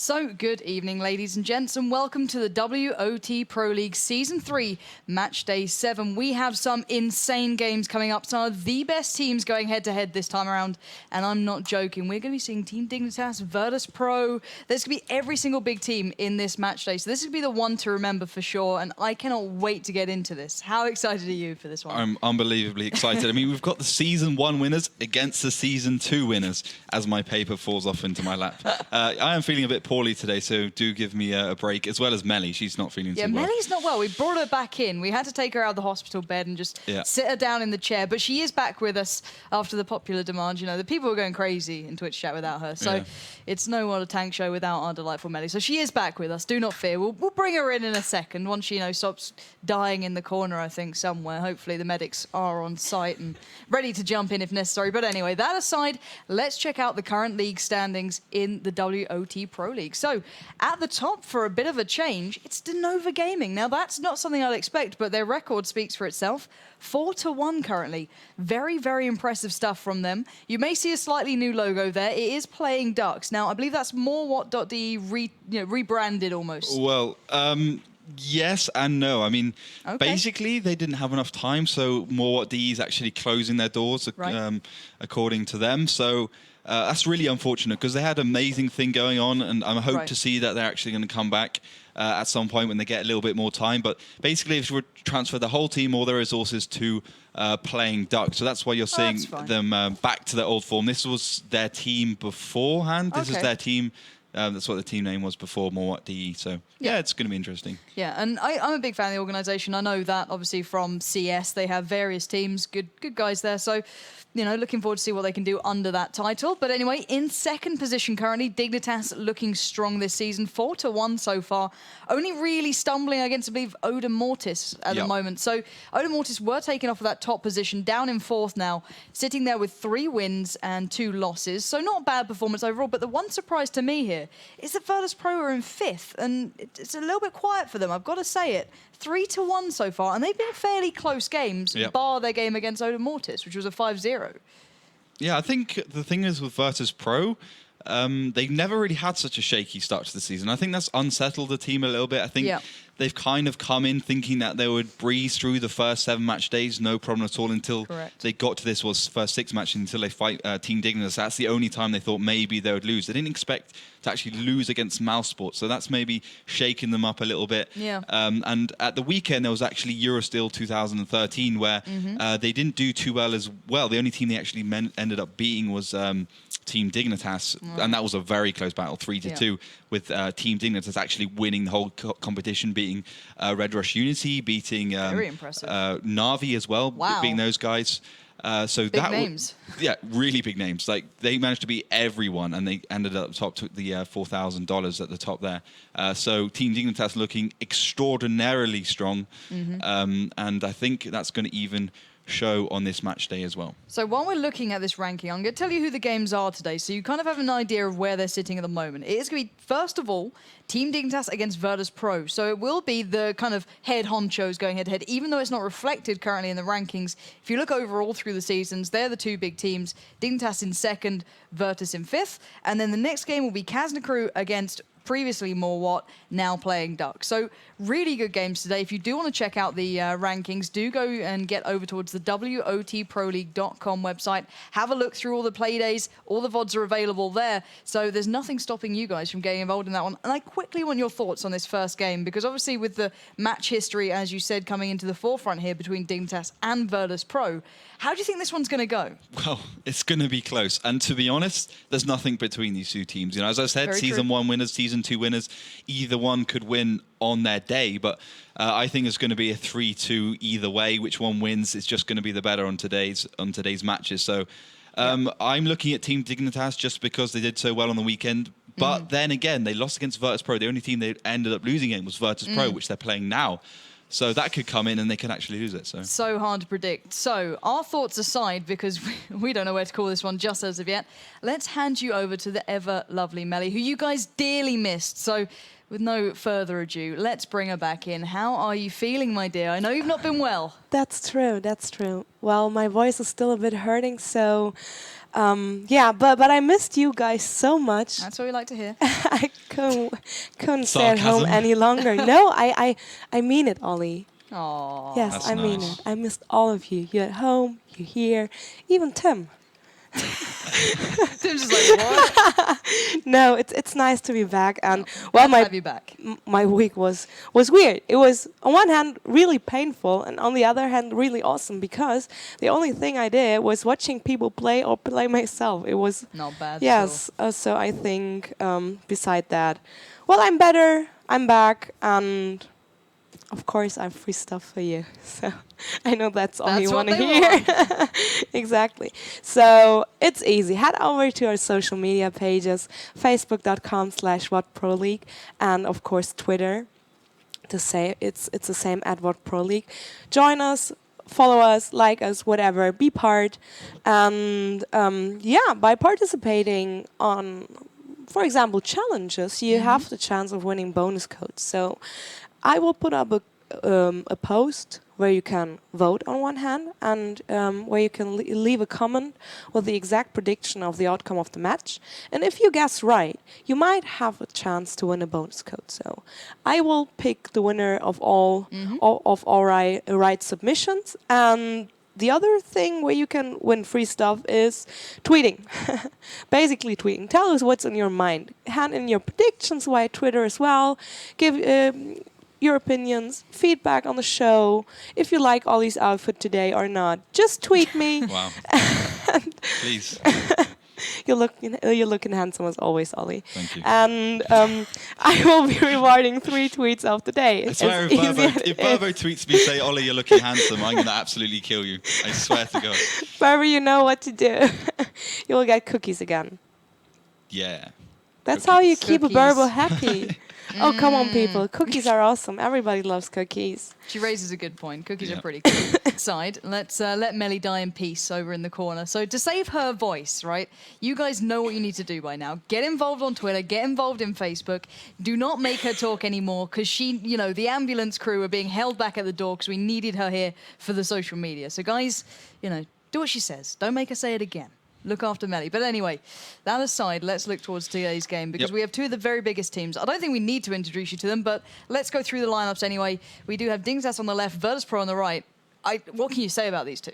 So, good evening, ladies and gents, and welcome to the WoT Pro League Season 3, Match Day 7. We have some insane games coming up, some of the best teams going head-to-head this time around, and I'm not joking. We're going to be seeing Team Dignitas, Virtus.pro. There's going to be every single big team in this Match Day, so this is going to be the one to remember for sure, and I cannot wait to get into this. How excited are you for this one? I'm unbelievably excited. I mean, we've got the Season 1 winners against the Season 2 winners as my paper falls off into my lap. I am feeling a bit poorly today, so do give me a break, as well as Melly. She's not feeling too well. Yeah, Melly's not well. We brought her back in. We had to take her out of the hospital bed and just sit her down in the chair, but she is back with us after the popular demand. You know, the people were going crazy in Twitch chat without her, so it's no WoT Tank show without our delightful Melly. So she is back with us. Do not fear. We'll bring her in a second once she, stops dying in the corner, I think, somewhere. Hopefully the medics are on site and ready to jump in if necessary. But anyway, that aside, let's check out the current league standings in the WoT Pro League. So, at the top, for a bit of a change, it's Denova Gaming. Now, that's not something I'd expect, but their record speaks for itself. 4-1 currently. Very, very impressive stuff from them. You may see a slightly new logo there. It is Playing Ducks. Now, I believe that's more WoT.de rebranded almost. Well, yes and no. I mean, basically, they didn't have enough time, so more WoT.de is actually closing their doors, according to them. So that's really unfortunate because they had an amazing thing going on, and I hope to see that they're actually going to come back at some point when they get a little bit more time. But basically, if you would transfer the whole team, all their resources to Playing Ducks. So that's why you're seeing them back to their old form. This was their team beforehand. This is their team. That's what the team name was before, more WoT.de. So, yeah, it's going to be interesting. Yeah, and I'm a big fan of the organisation. I know that, obviously, from CS, they have various teams, good guys there. So, looking forward to see what they can do under that title. But anyway, in second position currently, Dignitas looking strong this season. 4-1 so far. Only really stumbling against, I believe, Odin Mortis at the moment. So Odin Mortis were taken off of that top position, down in fourth now, sitting there with 3 wins and 2 losses. So not a bad performance overall. But the one surprise to me here is that Virtus.pro are in 5th. And it's a little bit quiet for them, I've got to say it. 3-1 so far, and they've been fairly close games, bar their game against Odin Mortis, which was a 5-0. Yeah, I think the thing is with Virtus.pro, they've never really had such a shaky start to the season. I think that's unsettled the team a little bit. I think they've kind of come in thinking that they would breeze through the first 7 match days, no problem at all, until they got to this first 6 matches, until they fight Team Dignitas. That's the only time they thought maybe they would lose. They didn't expect to actually lose against Mousesport, so that's maybe shaking them up a little bit. And at the weekend, there was actually Eurosteel 2013, where they didn't do too well as well. The only team they actually ended up beating was Team Dignitas, and that was a very close battle, 3-2, with Team Dignitas actually winning the whole competition, beating Red Rush Unity, beating very impressive. Navi as well, beating those guys. So big names. Really big names. Like, they managed to beat everyone, and they ended up top, took the $4,000 at the top there. So Team Dignitas looking extraordinarily strong, and I think that's going to even show on this match day as well. So while we're looking at this ranking, I'm going to tell you who the games are today, so you kind of have an idea of where they're sitting at the moment. It is going to be, first of all, Team Dignitas against Virtus.pro. So it will be the kind of head honchos going head-to-head, even though it's not reflected currently in the rankings. If you look overall through the seasons, they're the 2 big teams. Dignitas in 2nd, Virtus in 5th. And then the next game will be Kaznakru against previously more WoT, now Playing Ducks. So really good games today. If you do want to check out the rankings, do go and get over towards the WoTProLeague.com website. Have a look through all the play days. All the VODs are available there. So there's nothing stopping you guys from getting involved in that one. And I quickly want your thoughts on this first game, because obviously with the match history, as you said, coming into the forefront here between Dignitas and Virtus.pro, how do you think this one's going to go? Well, it's going to be close. And to be honest, there's nothing between these 2 teams. As I said, Season 1 winners, Season 2 winners, either one could win on their day. But I think it's going to be a 3-2 either way. Which one wins, it's just going to be the better on today's matches. So I'm looking at Team Dignitas just because they did so well on the weekend. But then again, they lost against Virtus.pro. The only team they ended up losing against was Virtus.pro, which they're playing now. So that could come in and they can actually lose it. So hard to predict. So our thoughts aside, because we don't know where to call this one just as of yet, let's hand you over to the ever lovely Melly, who you guys dearly missed. So with no further ado, let's bring her back in. How are you feeling, my dear? I know you've not been well. That's true. Well, my voice is still a bit hurting, so Yeah, but I missed you guys so much. That's what we like to hear. I couldn't stay at home Sarcasm. any longer. No, I mean it, Ollie. Aww. Yes, That's I mean nice. it. I missed all of you. You're at home, you're here, even Tim. Tim's just like, what? No, it's nice to be back. And Glad to my have you back. my week was weird. It was on one hand really painful, and on the other hand really awesome because the only thing I did was watching people play or play myself. It was Not bad. yes. So I think beside that, well, I'm better. I'm back, and of course I have free stuff for you. So I know that's all you want to hear. Exactly. So it's easy. Head over to our social media pages, facebook.com/WoT Pro League, and of course Twitter. To say it's the same at WoT Pro League. Join us, follow us, like us, whatever. Be part, and by participating on, for example, challenges, you have the chance of winning bonus codes. So I will put up a post where you can vote on one hand and where you can leave a comment with the exact prediction of the outcome of the match. And if you guess right, you might have a chance to win a bonus code. So I will pick the winner of all right submissions. And the other thing where you can win free stuff is tweeting. Basically tweeting. Tell us what's on your mind. Hand in your predictions via Twitter as well. Give your opinions, feedback on the show, if you like Ollie's outfit today or not. Just tweet me. Wow. Please. You're looking handsome as always, Ollie. Thank you. And I will be rewarding 3 tweets of the day. I swear, if Burbo tweets me, say, Ollie, you're looking handsome, I'm going to absolutely kill you. I swear to God. Burbo, you know what to do. You will get cookies again. Yeah. That's how you keep Cookies. a Burbo happy. Oh, come on, people. Cookies are awesome. Everybody loves cookies. She raises a good point. Cookies are pretty cool. Side, let's let Melly die in peace over in the corner. So to save her voice, right, you guys know what you need to do by now. Get involved on Twitter. Get involved in Facebook. Do not make her talk anymore because she, the ambulance crew are being held back at the door because we needed her here for the social media. So guys, do what she says. Don't make her say it again. Look after Melly. But anyway, that aside, let's look towards today's game because we have 2 of the very biggest teams. I don't think we need to introduce you to them, but let's go through the lineups anyway. We do have Dignitas on the left, Virtus.pro on the right. What can you say about these 2?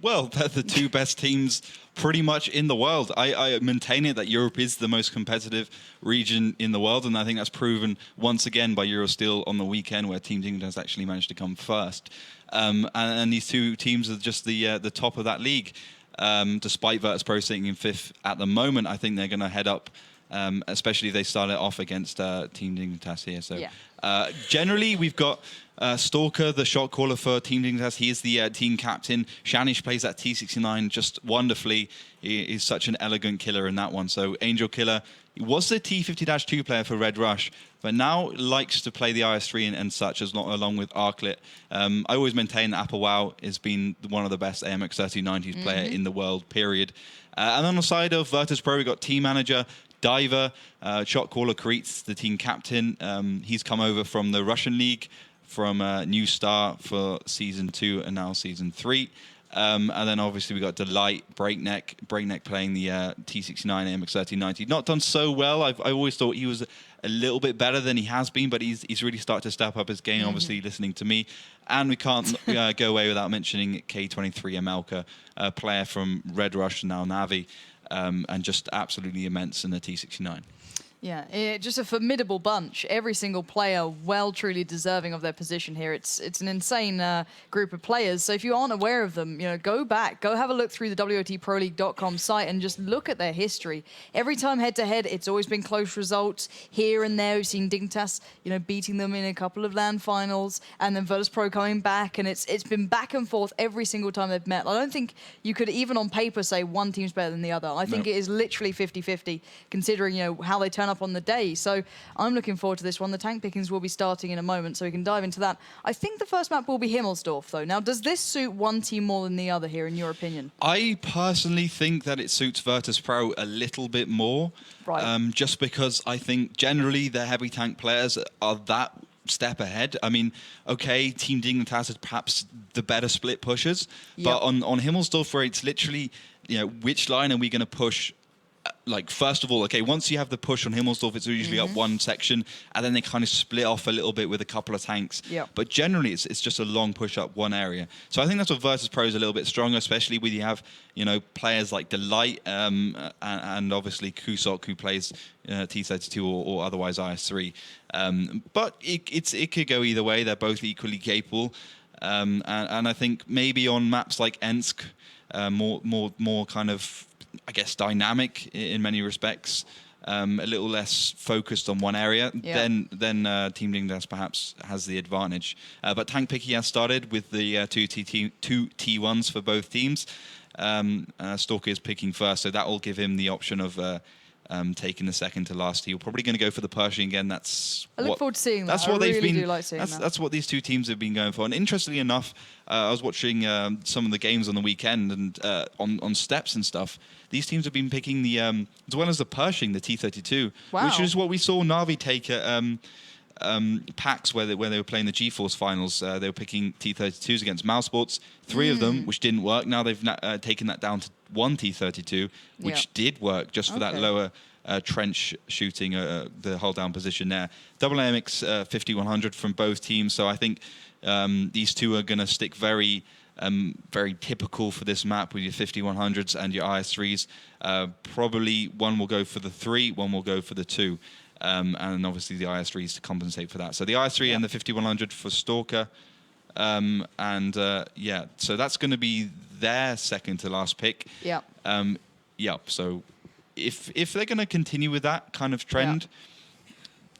Well, they're the 2 best teams pretty much in the world. I maintain it that Europe is the most competitive region in the world, and I think that's proven once again by Eurosteel on the weekend, where Team Dignitas actually managed to come first. And these 2 teams are just the top of that league. Despite Virtus.pro sitting in 5th at the moment, I think they're going to head up, especially if they start it off against Team Dignitas here. So generally, we've got Stalker, the shot caller for Team Dignitas. He is the team captain. Shanish plays that T69 just wonderfully. He is such an elegant killer in that one. So Angel Killer, he was the T50-2 player for Red Rush, but now likes to play the IS3 and such, along with Arclit. I always maintain that Apple WoW has been one of the best AMX 3090s player in the world, period. And on the side of Virtus.pro, we've got team manager, Diver, shot caller Karitz, the team captain. He's come over from the Russian League, from New Star for Season 2 and now Season 3. And then obviously we got Delight, Breakneck playing the T69 AMX 3090. Not done so well. I always thought he was a little bit better than he has been, but he's really started to step up his game, obviously listening to me. And we can't go away without mentioning K23 Amelka, a player from Red Rush, now Navi, and just absolutely immense in the T69. Yeah, just a formidable bunch. Every single player truly deserving of their position here. It's an insane group of players. So if you aren't aware of them, go back, go have a look through the WoTProLeague.com site and just look at their history. Every time head-to-head, it's always been close results. Here and there, we've seen Dignitas, beating them in a couple of LAN finals, and then Virtus.pro coming back, and it's been back and forth every single time they've met. I don't think you could even on paper say one team's better than the other. I think it is literally 50-50, considering how they turn up on the day. So I'm looking forward to this one. The tank pickings will be starting in a moment, so we can dive into that. I think the first map will be Himmelsdorf, though. Now, does this suit one team more than the other here, in your opinion? I personally think that it suits Virtus.pro a little bit more, just because I think generally their heavy tank players are that step ahead. I mean, okay, Team Dignitas is perhaps the better split pushers, but on Himmelsdorf, where it's literally which line are we going to push? Like, first of all, okay, once you have the push on Himmelsdorf, it's usually up one section, and then they kind of split off a little bit with a couple of tanks. Yep. But generally, it's just a long push up one area. So I think that's what Virtus.pro is a little bit stronger, especially when you have, players like Delight and obviously Kusok, who plays T32 or otherwise IS3. But it could go either way. They're both equally capable. And I think maybe on maps like Ensk, more kind of, I guess, dynamic in many respects, a little less focused on one area, then Team Dignitas perhaps has the advantage. But tank picking has started with the two T1s for both teams. Stalker is picking first, so that will give him the option of taking the second to last. He's probably going to go for the Pershing again. I look forward to seeing that. That's what they've been. Do like seeing that. That's what these two teams have been going for. And interestingly enough, I was watching some of the games on the weekend and on steps and stuff. These teams have been picking the as well as the Pershing, the T32, which is what we saw Na'Vi take at PAX where they were playing the GeForce finals. They were picking T32s against Mousesports. 3 of them, which didn't work. Now they've taken that down to one T32, which did work just for that lower trench shooting, the hold down position there. Double AMX 5100 from both teams. So I think these two are going to stick very typical for this map with your 5100s and your IS3s. Probably one will go for the 3, one will go for the 2. And obviously the IS3s to compensate for that. So the IS3 and the 5100 for Stalker. So that's going to be their second to last pick. So if they're going to continue with that kind of trend,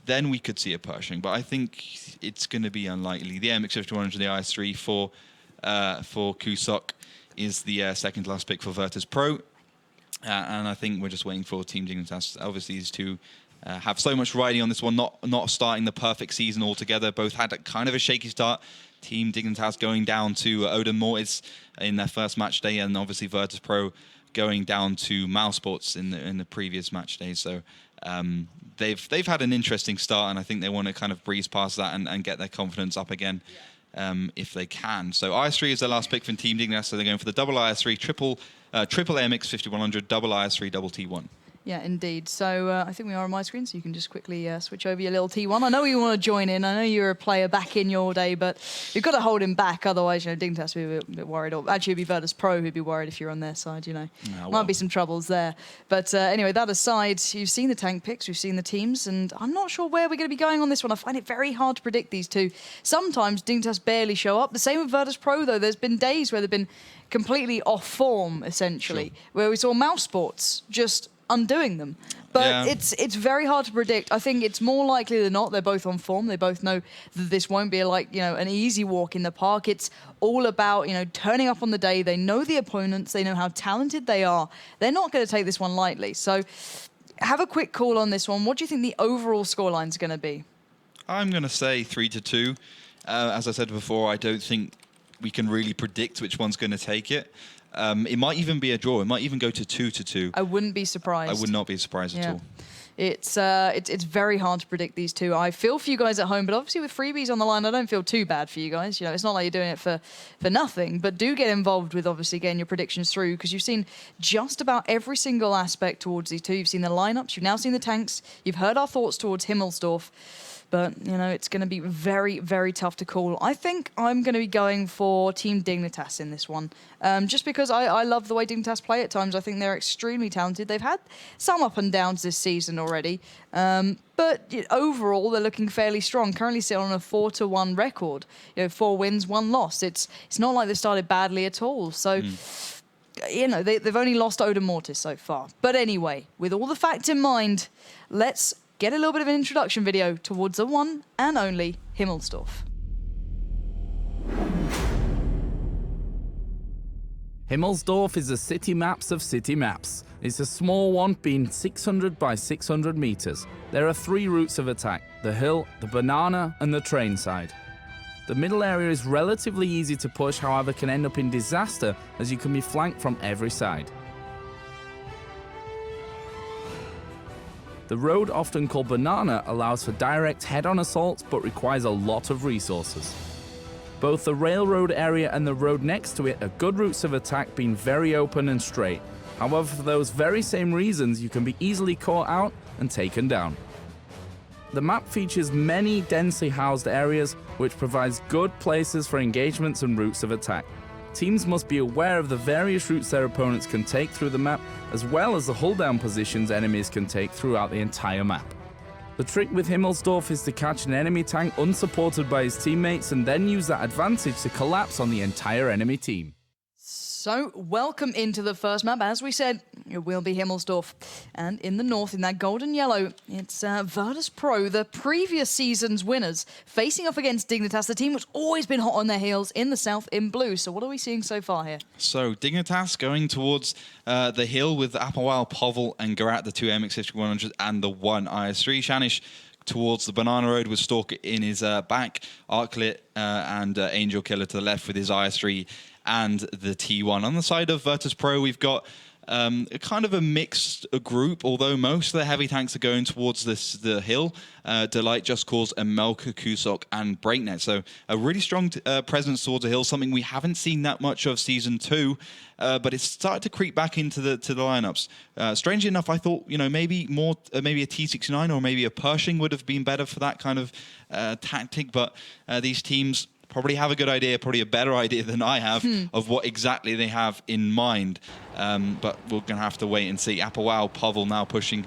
then we could see a Pershing. But I think it's going to be unlikely. The MX5100 and the IS3 for Kusok is the second to last pick for Virtus.pro. And I think we're just waiting for Team Dignitas. Obviously, these two have so much riding on this one, not starting the perfect season altogether. Both had kind of a shaky start. Team Dignitas going down to Odin Mortis in their first match day, and obviously Virtus.pro going down to Mousesports in the previous match day. So they've had an interesting start, and I think they want to kind of breeze past that and get their confidence up again. If they can. So IS3 is their last pick from Team Dignitas, so they're going for the double IS3, triple AMX 5100, double IS3, double T1. Yeah, indeed. So I think we are on my screen, so you can just quickly switch over your little T1. I know you want to join in. I know you're a player back in your day, but you've got to hold him back. Otherwise, Dignitas would be a bit worried. Or actually, it'd be Virtus.pro who'd be worried if you're on their side, Might be some troubles there. But anyway, that aside, you've seen the tank picks, we've seen the teams, and I'm not sure where we're going to be going on this one. I find it very hard to predict these two. Sometimes Dignitas barely show up. The same with Virtus.pro, though. There's been days where they've been completely off form, essentially, where we saw Mousesports just undoing them. But it's very hard to predict. I think it's more likely than not they're both on form. They both know that this won't be an easy walk in the park. It's all about, turning up on the day. They know the opponents. They know how talented they are. They're not going to take this one lightly. So have a quick call on this one. What do you think the overall scoreline is going to be? I'm going to say 3-2. As I said before, I don't think we can really predict which one's going to take it. It might even be a draw. It might even go to 2-2. I wouldn't be surprised. I would not be surprised at all. It's very hard to predict these two. I feel for you guys at home, but obviously with freebies on the line, I don't feel too bad for you guys. It's not like you're doing it for nothing, but do get involved with obviously getting your predictions through, because you've seen just about every single aspect towards these two. You've seen the lineups, you've now seen the tanks, you've heard our thoughts towards Himmelsdorf. But, it's going to be very, very tough to call. I think I'm going to be going for Team Dignitas in this one. Just because I love the way Dignitas play at times. I think they're extremely talented. They've had some up and downs this season already. But overall, they're looking fairly strong. Currently sitting on a 4-1 record. 4 wins, 1 loss. It's not like they started badly at all. So... they've only lost Odin Mortis so far. But anyway, with all the facts in mind, let's get a little bit of an introduction video towards the one and only Himmelsdorf. Himmelsdorf is the city maps of city maps. It's a small one, being 600 by 600 meters. There are 3 routes of attack: the hill, the banana, and the train side. The middle area is relatively easy to push, however can end up in disaster as you can be flanked from every side. The road, often called Banana, allows for direct head-on assaults but requires a lot of resources. Both the railroad area and the road next to it are good routes of attack, being very open and straight. However, for those very same reasons, you can be easily caught out and taken down. The map features many densely housed areas, which provides good places for engagements and routes of attack. Teams must be aware of the various routes their opponents can take through the map, as well as the hull-down positions enemies can take throughout the entire map. The trick with Himmelsdorf is to catch an enemy tank unsupported by his teammates and then use that advantage to collapse on the entire enemy team. So, welcome into the first map. As we said, it will be Himmelsdorf. And in the north, in that golden yellow, it's Virtus.pro, the previous season's winners, facing off against Dignitas, the team which always been hot on their heels in the south in blue. So what are we seeing so far here? So, Dignitas going towards the hill with Applewell, Povel, and Garat, the two MX-5100s, and the one IS-3. Shanish towards the Banana Road with Stalker in his back, Arclit and Angel Killer to the left with his IS-3 and the T1. On the side of Virtus.pro, we've got kind of a mixed group, although most of the heavy tanks are going towards the hill. Delight, Just Cause, and Melka, Kusok, and Breaknet. So a really strong presence towards the hill, something we haven't seen that much of Season 2, but it's started to creep back into the lineups. Strangely enough, I thought, maybe more, maybe a T69 or maybe a Pershing would have been better for that kind of tactic, but these teams probably have a good idea, probably a better idea than I have of what exactly they have in mind. But we're going to have to wait and see. Applewell, Povel now pushing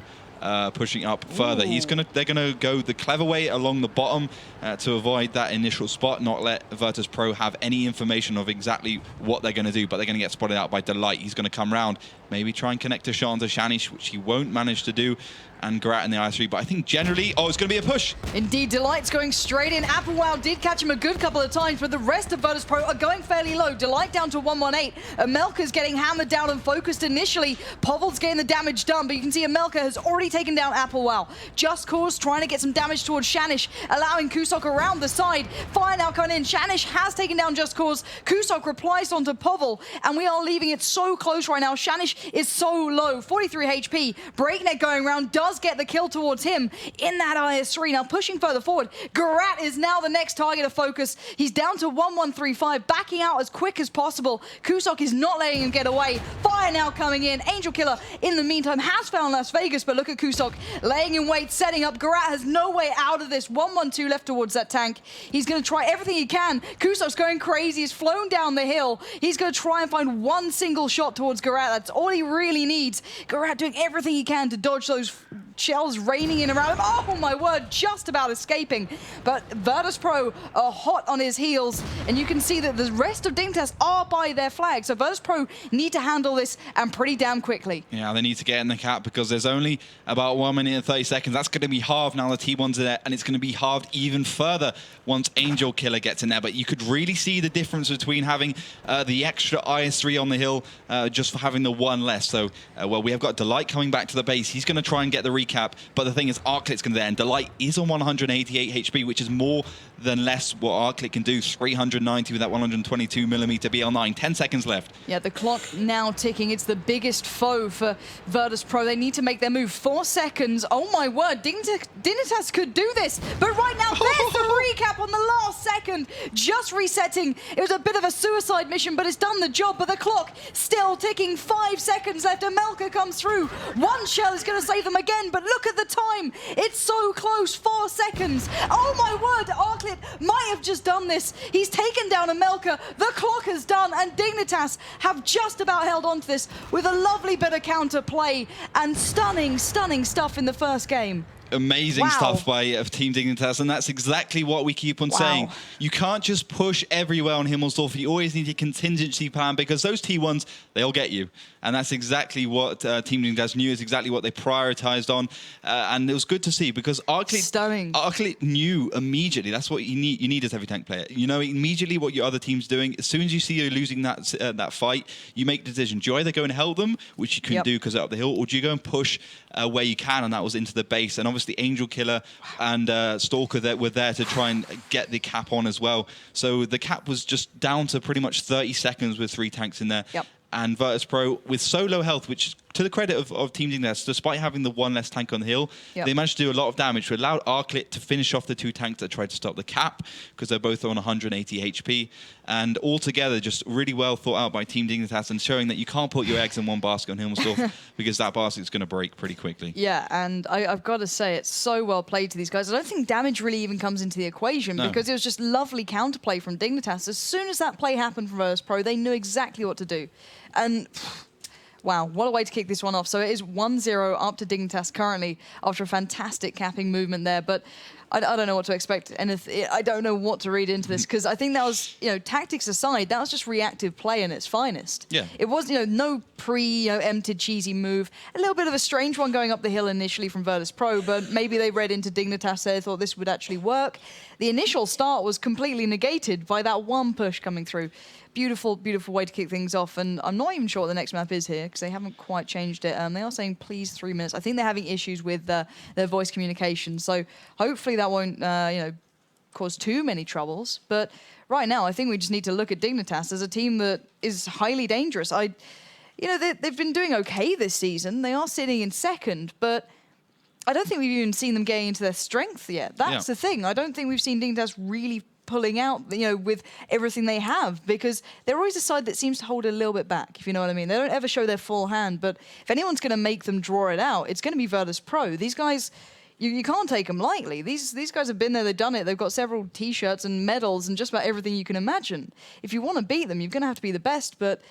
up further. They're gonna go the clever way along the bottom to avoid that initial spot, not let Virtus.pro have any information of exactly what they're gonna do, but they're gonna get spotted out by Delight. He's gonna come round, maybe try and connect a shot onto Shanish, which he won't manage to do, and Garat in the IS-3, but I think generally, it's going to be a push. Indeed, Delight's going straight in. Applewell did catch him a good couple of times, but the rest of Virtus.pro are going fairly low. Delight down to 118. Amelka's getting hammered down and focused initially. Povel's getting the damage done, but you can see Amelka has already taken down Applewell. Just Cause trying to get some damage towards Shanish, allowing Kusok around the side. Fire now coming in. Shanish has taken down Just Cause. Kusok replies onto Povel, and we are leaving it so close right now. Shanish is so low, 43 HP. Breakneck going around, does get the kill towards him in that IS-3. Now pushing further forward, Garat is now the next target of focus. He's down to 1135, backing out as quick as possible. Kusok is not letting him get away. Fire now coming in. Angel Killer, in the meantime, has found Las Vegas, but look at Kusok laying in wait, setting up. Garat has no way out of this. 112 left towards that tank. He's going to try everything he can. Kusok's going crazy. He's flown down the hill. He's going to try and find one single shot towards Garat. That's all he really needs. Garat doing everything he can to dodge those shells raining in around him. Oh my word, just about escaping. But Virtus.pro are hot on his heels, and you can see that the rest of Dignitas are by their flag. So Virtus.pro need to handle this, and pretty damn quickly. Yeah, they need to get in the cap because there's only about 1 minute and 30 seconds. That's going to be halved now the T1's in there, and it's going to be halved even further once Angel Killer gets in there. But you could really see the difference between having the extra IS-3 on the hill just for having the one less. So, well, we have got Delight coming back to the base. He's going to try and get the recap, but the thing is, Arclit's going to there, and Delight is on 188 HP, which is more than less what Arclit can do. 390 with that 122mm BL9. 10 seconds left. Yeah, the clock now ticking. It's the biggest foe for Virtus.pro. They need to make their move. 4 seconds. Oh my word, Dignitas could do this, but right now there's the recap on the last second. Just resetting. It was a bit of a suicide mission, but it's done the job, but the clock still ticking. 5 seconds left. Amelka comes through. One shell is going to save them again, but look at the time. It's so close. 4 seconds. Oh my word, Arclit might have just done this. He's taken down Amelka. The clock has done, and Dignitas have just about held on to this with a lovely bit of counter play and stunning stuff in the first game. Amazing stuff by Team Dignitas, and that's exactly what we keep on saying. You can't just push everywhere on Himmelsdorf. You always need a contingency plan, because those T1s, they'll get you. And that's exactly what Team Dignitas knew, is exactly what they prioritized on. And it was good to see, because Arclit knew immediately. That's what you need as a heavy tank player. You know immediately what your other team's doing. As soon as you see you're losing that fight, you make the decision. Do you either go and help them, which you couldn't do because they're up the hill, or do you go and push where you can? And that was into the base. And obviously Angel Killer and Stalker that were there to try and get the cap on as well. So the cap was just down to pretty much 30 seconds with 3 tanks in there. And Virtus.pro with so low health, which to the credit of Team Dignitas, despite having the one less tank on the hill, Yep. they managed to do a lot of damage. It allowed Arclit to finish off the two tanks that tried to stop the cap, because they're both on 180 HP. And altogether, just really well thought out by Team Dignitas, and showing that you can't put your eggs in one basket on Himmelsdorf, because that basket's going to break pretty quickly. Yeah, and I've got to say, it's so well played to these guys. I don't think damage really even comes into the equation, because it was just lovely counterplay from Dignitas. As soon as that play happened from WoT Pro, they knew exactly what to do. And wow, what a way to kick this one off. So it is 1-0 up to Dignitas currently after a fantastic capping movement there. But I don't know what to expect, and I don't know what to read into this, because I think that was, tactics aside, that was just reactive play in its finest. Yeah. It was, no emptied cheesy move. A little bit of a strange one going up the hill initially from Virtus.pro, but maybe they read into Dignitas, they thought this would actually work. The initial start was completely negated by that one push coming through. Beautiful, beautiful way to kick things off, and I'm not even sure what the next map is here, because they haven't quite changed it. They are saying please 3 minutes. I think they're having issues with their voice communication, so hopefully that won't cause too many troubles. But right now, I think we just need to look at Dignitas as a team that is highly dangerous. They've been doing okay this season. They are sitting in second, but I don't think we've even seen them getting into their strength yet. That's the thing. I don't think we've seen Dignitas really pulling out, with everything they have, because they're always a side that seems to hold it a little bit back, if you know what I mean. They don't ever show their full hand, but if anyone's going to make them draw it out, it's going to be Virtus.pro. These guys, you can't take them lightly. These guys have been there, they've done it. They've got several T-shirts and medals and just about everything you can imagine. If you want to beat them, you're going to have to be the best, but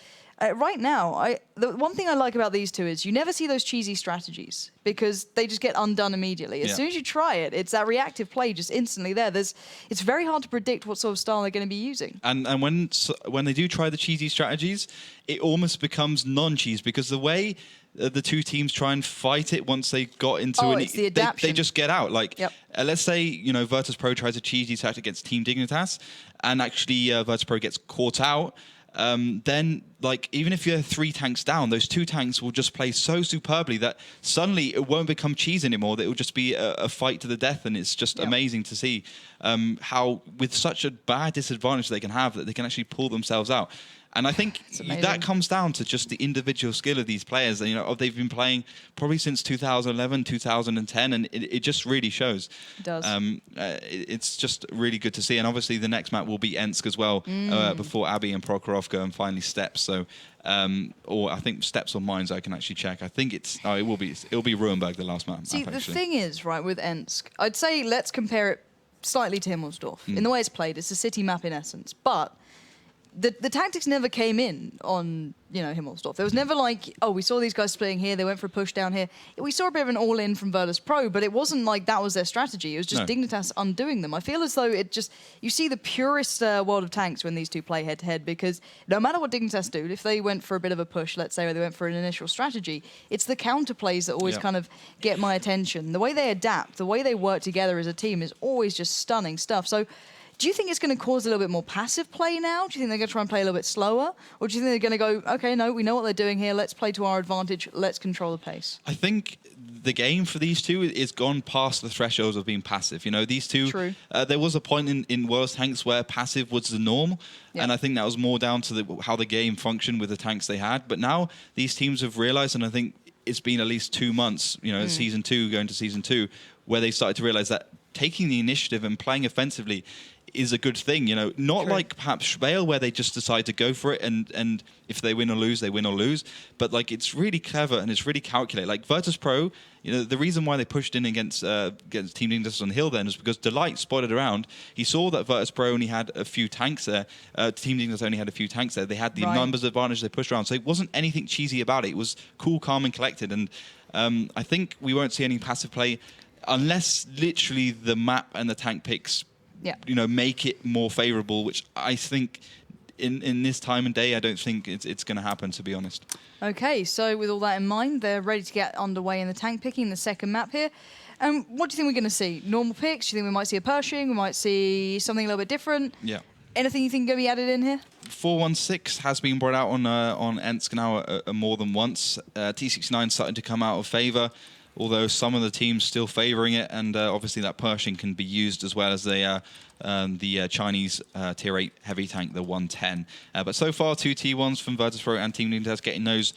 right now, the one thing I like about these two is you never see those cheesy strategies, because they just get undone immediately. As soon as you try it, it's that reactive play just instantly there. It's very hard to predict what sort of style they're going to be using. And when they do try the cheesy strategies, it almost becomes non-cheese, because the way the two teams try and fight it once they got into it's the adaptation. They just get out. Like, let's say, Virtus.pro tries a cheesy tactic against Team Dignitas, and actually Virtus.pro gets caught out. Then, even if you're 3 tanks down, those 2 tanks will just play so superbly that suddenly it won't become cheese anymore. It will just be a fight to the death, and it's just amazing to see how, with such a bad disadvantage they can have, that they can actually pull themselves out. And I think that comes down to just the individual skill of these players. They've been playing probably since 2011, 2010, and it just really shows. It does. It's just really good to see. And obviously the next map will be Ensk as well, before Abby and Prokhorovka, and finally Steps. So, or I think Steps or Mines I can actually check. I think it'll be Ruinberg, the last map. See, the thing is, right, with Ensk, I'd say let's compare it slightly to Himmelsdorf. In the way it's played, it's a city map in essence, but the tactics never came in on, Himmelsdorf. There was never like, oh, we saw these guys splitting here, they went for a push down here. We saw a bit of an all-in from Virtus.pro, but it wasn't like that was their strategy. It was just Dignitas undoing them. I feel as though you see the purest world of tanks when these two play head-to-head, because no matter what Dignitas do, if they went for a bit of a push, let's say, or they went for an initial strategy, it's the counter plays that always kind of get my attention. The way they adapt, the way they work together as a team is always just stunning stuff. So, do you think it's going to cause a little bit more passive play now? Do you think they're going to try and play a little bit slower? Or do you think they're going to go, okay, no, we know what they're doing here. Let's play to our advantage. Let's control the pace. I think the game for these two is gone past the thresholds of being passive. These two, there was a point in World Tanks where passive was the norm. And I think that was more down to how the game functioned with the tanks they had. But now these teams have realized, and I think it's been at least 2 months, season 2 going to season 2, where they started to realize that taking the initiative and playing offensively is a good thing, not like perhaps Schwale, where they just decide to go for it, and if they win or lose, they win or lose. But it's really clever and it's really calculated. Like Virtus.pro, the reason why they pushed in against Team Dignitas on the hill then is because Delight spotted around. He saw that Virtus.pro only had a few tanks there. Team Dignitas only had a few tanks there. They had the numbers advantage. They pushed around, so it wasn't anything cheesy about it. It was cool, calm, and collected. And I think we won't see any passive play unless literally the map and the tank picks make it more favorable, which I think in this time and day, I don't think it's going to happen, to be honest. Okay, so with all that in mind, they're ready to get underway in the tank picking, the second map here. What do you think we're going to see? Normal picks? Do you think we might see a Pershing? We might see something a little bit different? Yeah. Anything you think going to be added in here? 416 has been brought out on Ensk now more than once. T69 starting to come out of favour. although some of the teams still favoring it, and obviously that Pershing can be used as well as the Chinese Tier 8 heavy tank, the 110. But so far, 2 T1s from Virtus.pro and Team Dignitas getting those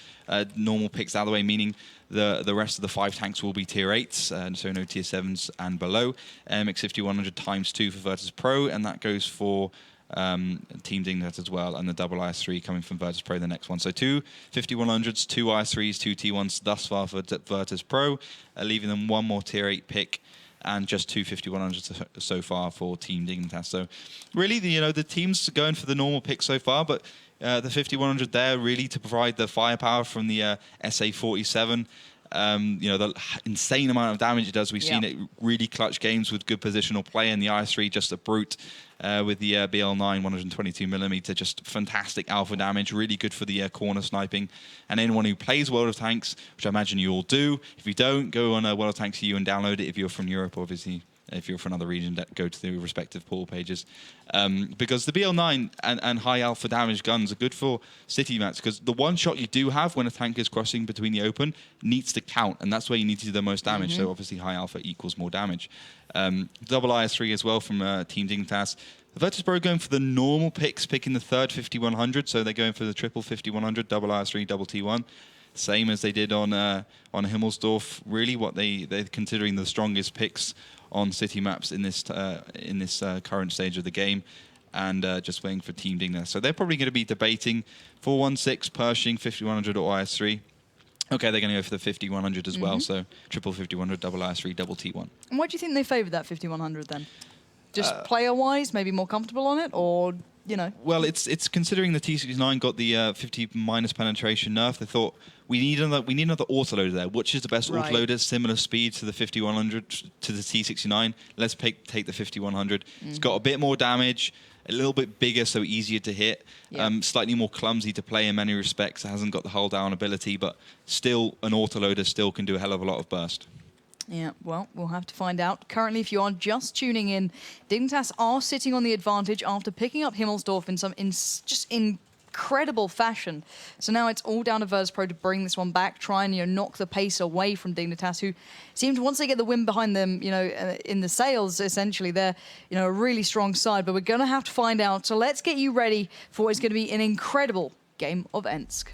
normal picks out of the way, meaning the rest of the 5 tanks will be Tier 8s, so no Tier 7s and below. MX5100 ×2 for Virtus.pro, and that goes for Team Dignitas as well, and the double IS3 coming from Virtus.pro, the next one. So 2 5100s, 2 IS3s, 2 T1s thus far for Virtus.pro, leaving them 1 more Tier 8 pick, and just 2 5100s so far for Team Dignitas. So really, the teams are going for the normal pick so far, but the 5100 there really to provide the firepower from the SA-47. The insane amount of damage it does. We've seen it really clutch games with good positional play, and the IS3 just a brute with the BL9 122mm, just fantastic alpha damage, really good for the corner sniping. And anyone who plays World of Tanks, which I imagine you all do, if you don't, go on World of Tanks EU and download it if you're from Europe, obviously. If you're from another region, go to the respective pool pages. Because the BL9 and high alpha damage guns are good for city maps, because the one shot you do have when a tank is crossing between the open needs to count, and that's where you need to do the most damage. So obviously high alpha equals more damage. Double IS3 as well from Team Dignitas. Virtus.pro going for the normal picks, picking the third 5100, so they're going for the triple 5100, double IS3, double T1. Same as they did on Himmelsdorf. Really what they're considering the strongest picks on city maps in this current stage of the game, and just waiting for Team Dignitas. So they're probably going to be debating 416, Pershing, 5100 or IS3. Okay, they're going to go for the 5100 as well, so triple 5100, double IS3, double T1. And why do you think they favoured that 5100 then? Just player-wise, maybe more comfortable on it, or Well, it's considering the T69 got the 50 minus penetration nerf. They thought we need another autoloader there. Which is the best autoloader? Similar speed to the 5100 to the T69. Let's take the 5100. It's got a bit more damage, a little bit bigger, so easier to hit. Slightly more clumsy to play in many respects. It hasn't got the hull down ability, but still an autoloader still can do a hell of a lot of burst. Yeah, well, we'll have to find out. Currently, if you are just tuning in, Dignitas are sitting on the advantage after picking up Himmelsdorf in just incredible fashion. So now it's all down to Virtus.pro to bring this one back, try and knock the pace away from Dignitas, who seem to, once they get the wind behind them, in the sails, essentially, they're a really strong side. But we're going to have to find out. So let's get you ready for what's going to be an incredible game of Ensk.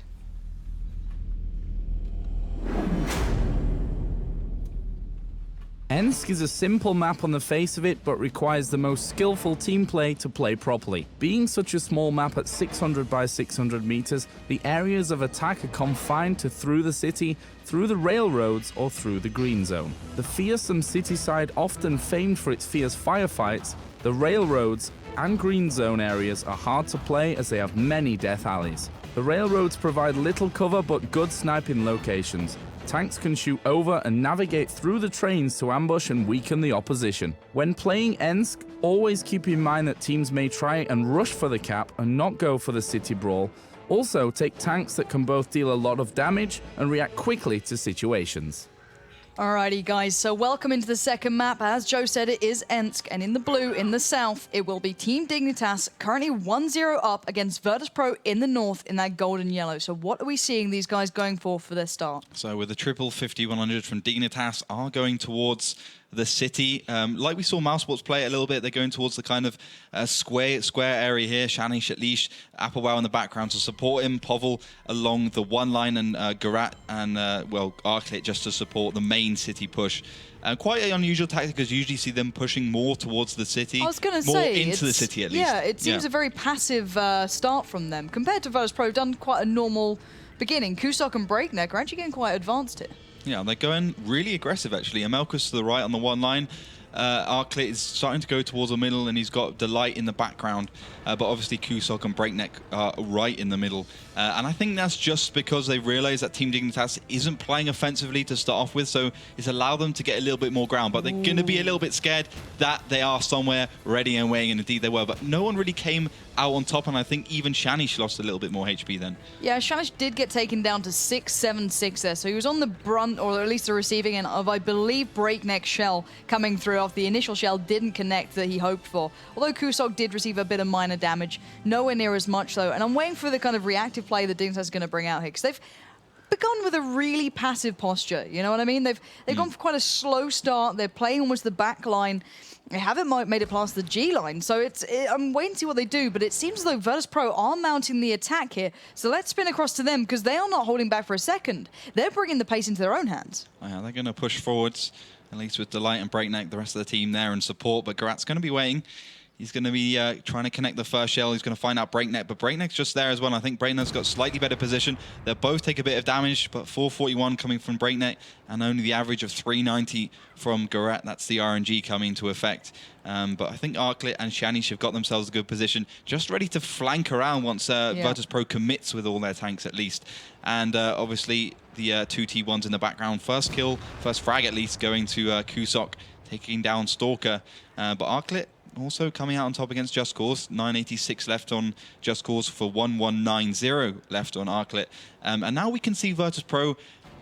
Ensk is a simple map on the face of it, but requires the most skillful team play to play properly. Being such a small map at 600 by 600 meters, the areas of attack are confined to through the city, through the railroads, or through the green zone. The fearsome city side, often famed for its fierce firefights, the railroads and green zone areas are hard to play as they have many death alleys. The railroads provide little cover but good sniping locations. Tanks can shoot over and navigate through the trains to ambush and weaken the opposition. When playing Ensk, always keep in mind that teams may try and rush for the cap and not go for the city brawl. Also, take tanks that can both deal a lot of damage and react quickly to situations. Alrighty, guys, so welcome into the second map. As Joe said, it is Ensk, and in the blue, in the south, it will be Team Dignitas, currently 1-0 up against Virtus.pro in the north in that golden yellow. So what are we seeing these guys going for their start? So with the triple 5100 from Dignitas are going towards the city. Like we saw Mousesports play it a little bit, they're going towards the kind of square area here. Shani, Shatlish, Applewell in the background to support him. Povel along the one line, and Garat and, Arklit just to support the main city push. Quite an unusual tactic, because you usually see them pushing more towards the city. I was going to more say, into the city at least. Yeah, it seems a very passive start from them. Compared to Virtus.pro, done quite a normal beginning. Kusok and Breakneck are actually getting quite advanced here. Yeah, they're going really aggressive, actually. Amelkus to the right on the one line. Arklit is starting to go towards the middle, and he's got Delight in the background. But obviously Kusok and Breakneck are right in the middle. And I think that's just because they've realized that Team Dignitas isn't playing offensively to start off with, so it's allowed them to get a little bit more ground. But they're going to be a little bit scared that they are somewhere ready and waiting, and indeed they were. But no one really came out on top, and I think even Shanish lost a little bit more HP then. Yeah, Shanish did get taken down to 676 there, so he was on the brunt, or at least the receiving end of, I believe, Breakneck shell coming through off the initial shell didn't connect that he hoped for. Although Kusok did receive a bit of minor damage, nowhere near as much though, and I'm waiting for the kind of reactive play that Dignitas is going to bring out here, because begun with a really passive posture. You know what I mean? They've gone for quite a slow start. They're playing almost the back line. They haven't made it past the G line, so I'm waiting to see what they do, but it seems as though Virtus.pro are mounting the attack here. So let's spin across to them, because they are not holding back for a second. They're bringing the pace into their own hands. Yeah, they're going to push forwards, at least with Delight and Breakneck, the rest of the team there in support, but Garat's going to be waiting. He's going to be trying to connect the first shell. He's going to find out Breakneck, but Breakneck's just there as well. I think Breakneck's got slightly better position. They'll both take a bit of damage, but 441 coming from Breakneck and only the average of 390 from Garat. That's the RNG coming into effect. But I think Arclit and Shanish have got themselves a good position, just ready to flank around once Virtus.pro commits with all their tanks at least. And obviously the two T1s in the background. First kill, first frag at least, going to Kusok, taking down Stalker. But Arclit also coming out on top against Just Cause. 986 left on Just Cause for 1190 left on Arclit. And now we can see Virtus.pro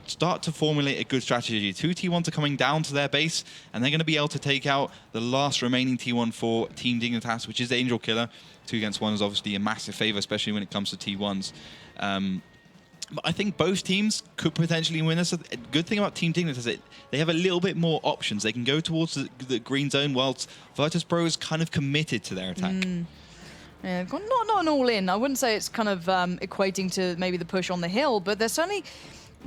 start to formulate a good strategy. Two T1s are coming down to their base, and they're going to be able to take out the last remaining T1 for Team Dignitas, which is the Angel Killer. 2 against 1 is obviously a massive favor, especially when it comes to T1s. But I think both teams could potentially win this. A good thing about Team Dignitas is they have a little bit more options. They can go towards the green zone, whilst Virtus.pro is kind of committed to their attack. Yeah, not an all-in. I wouldn't say it's kind of equating to maybe the push on the hill, but they're certainly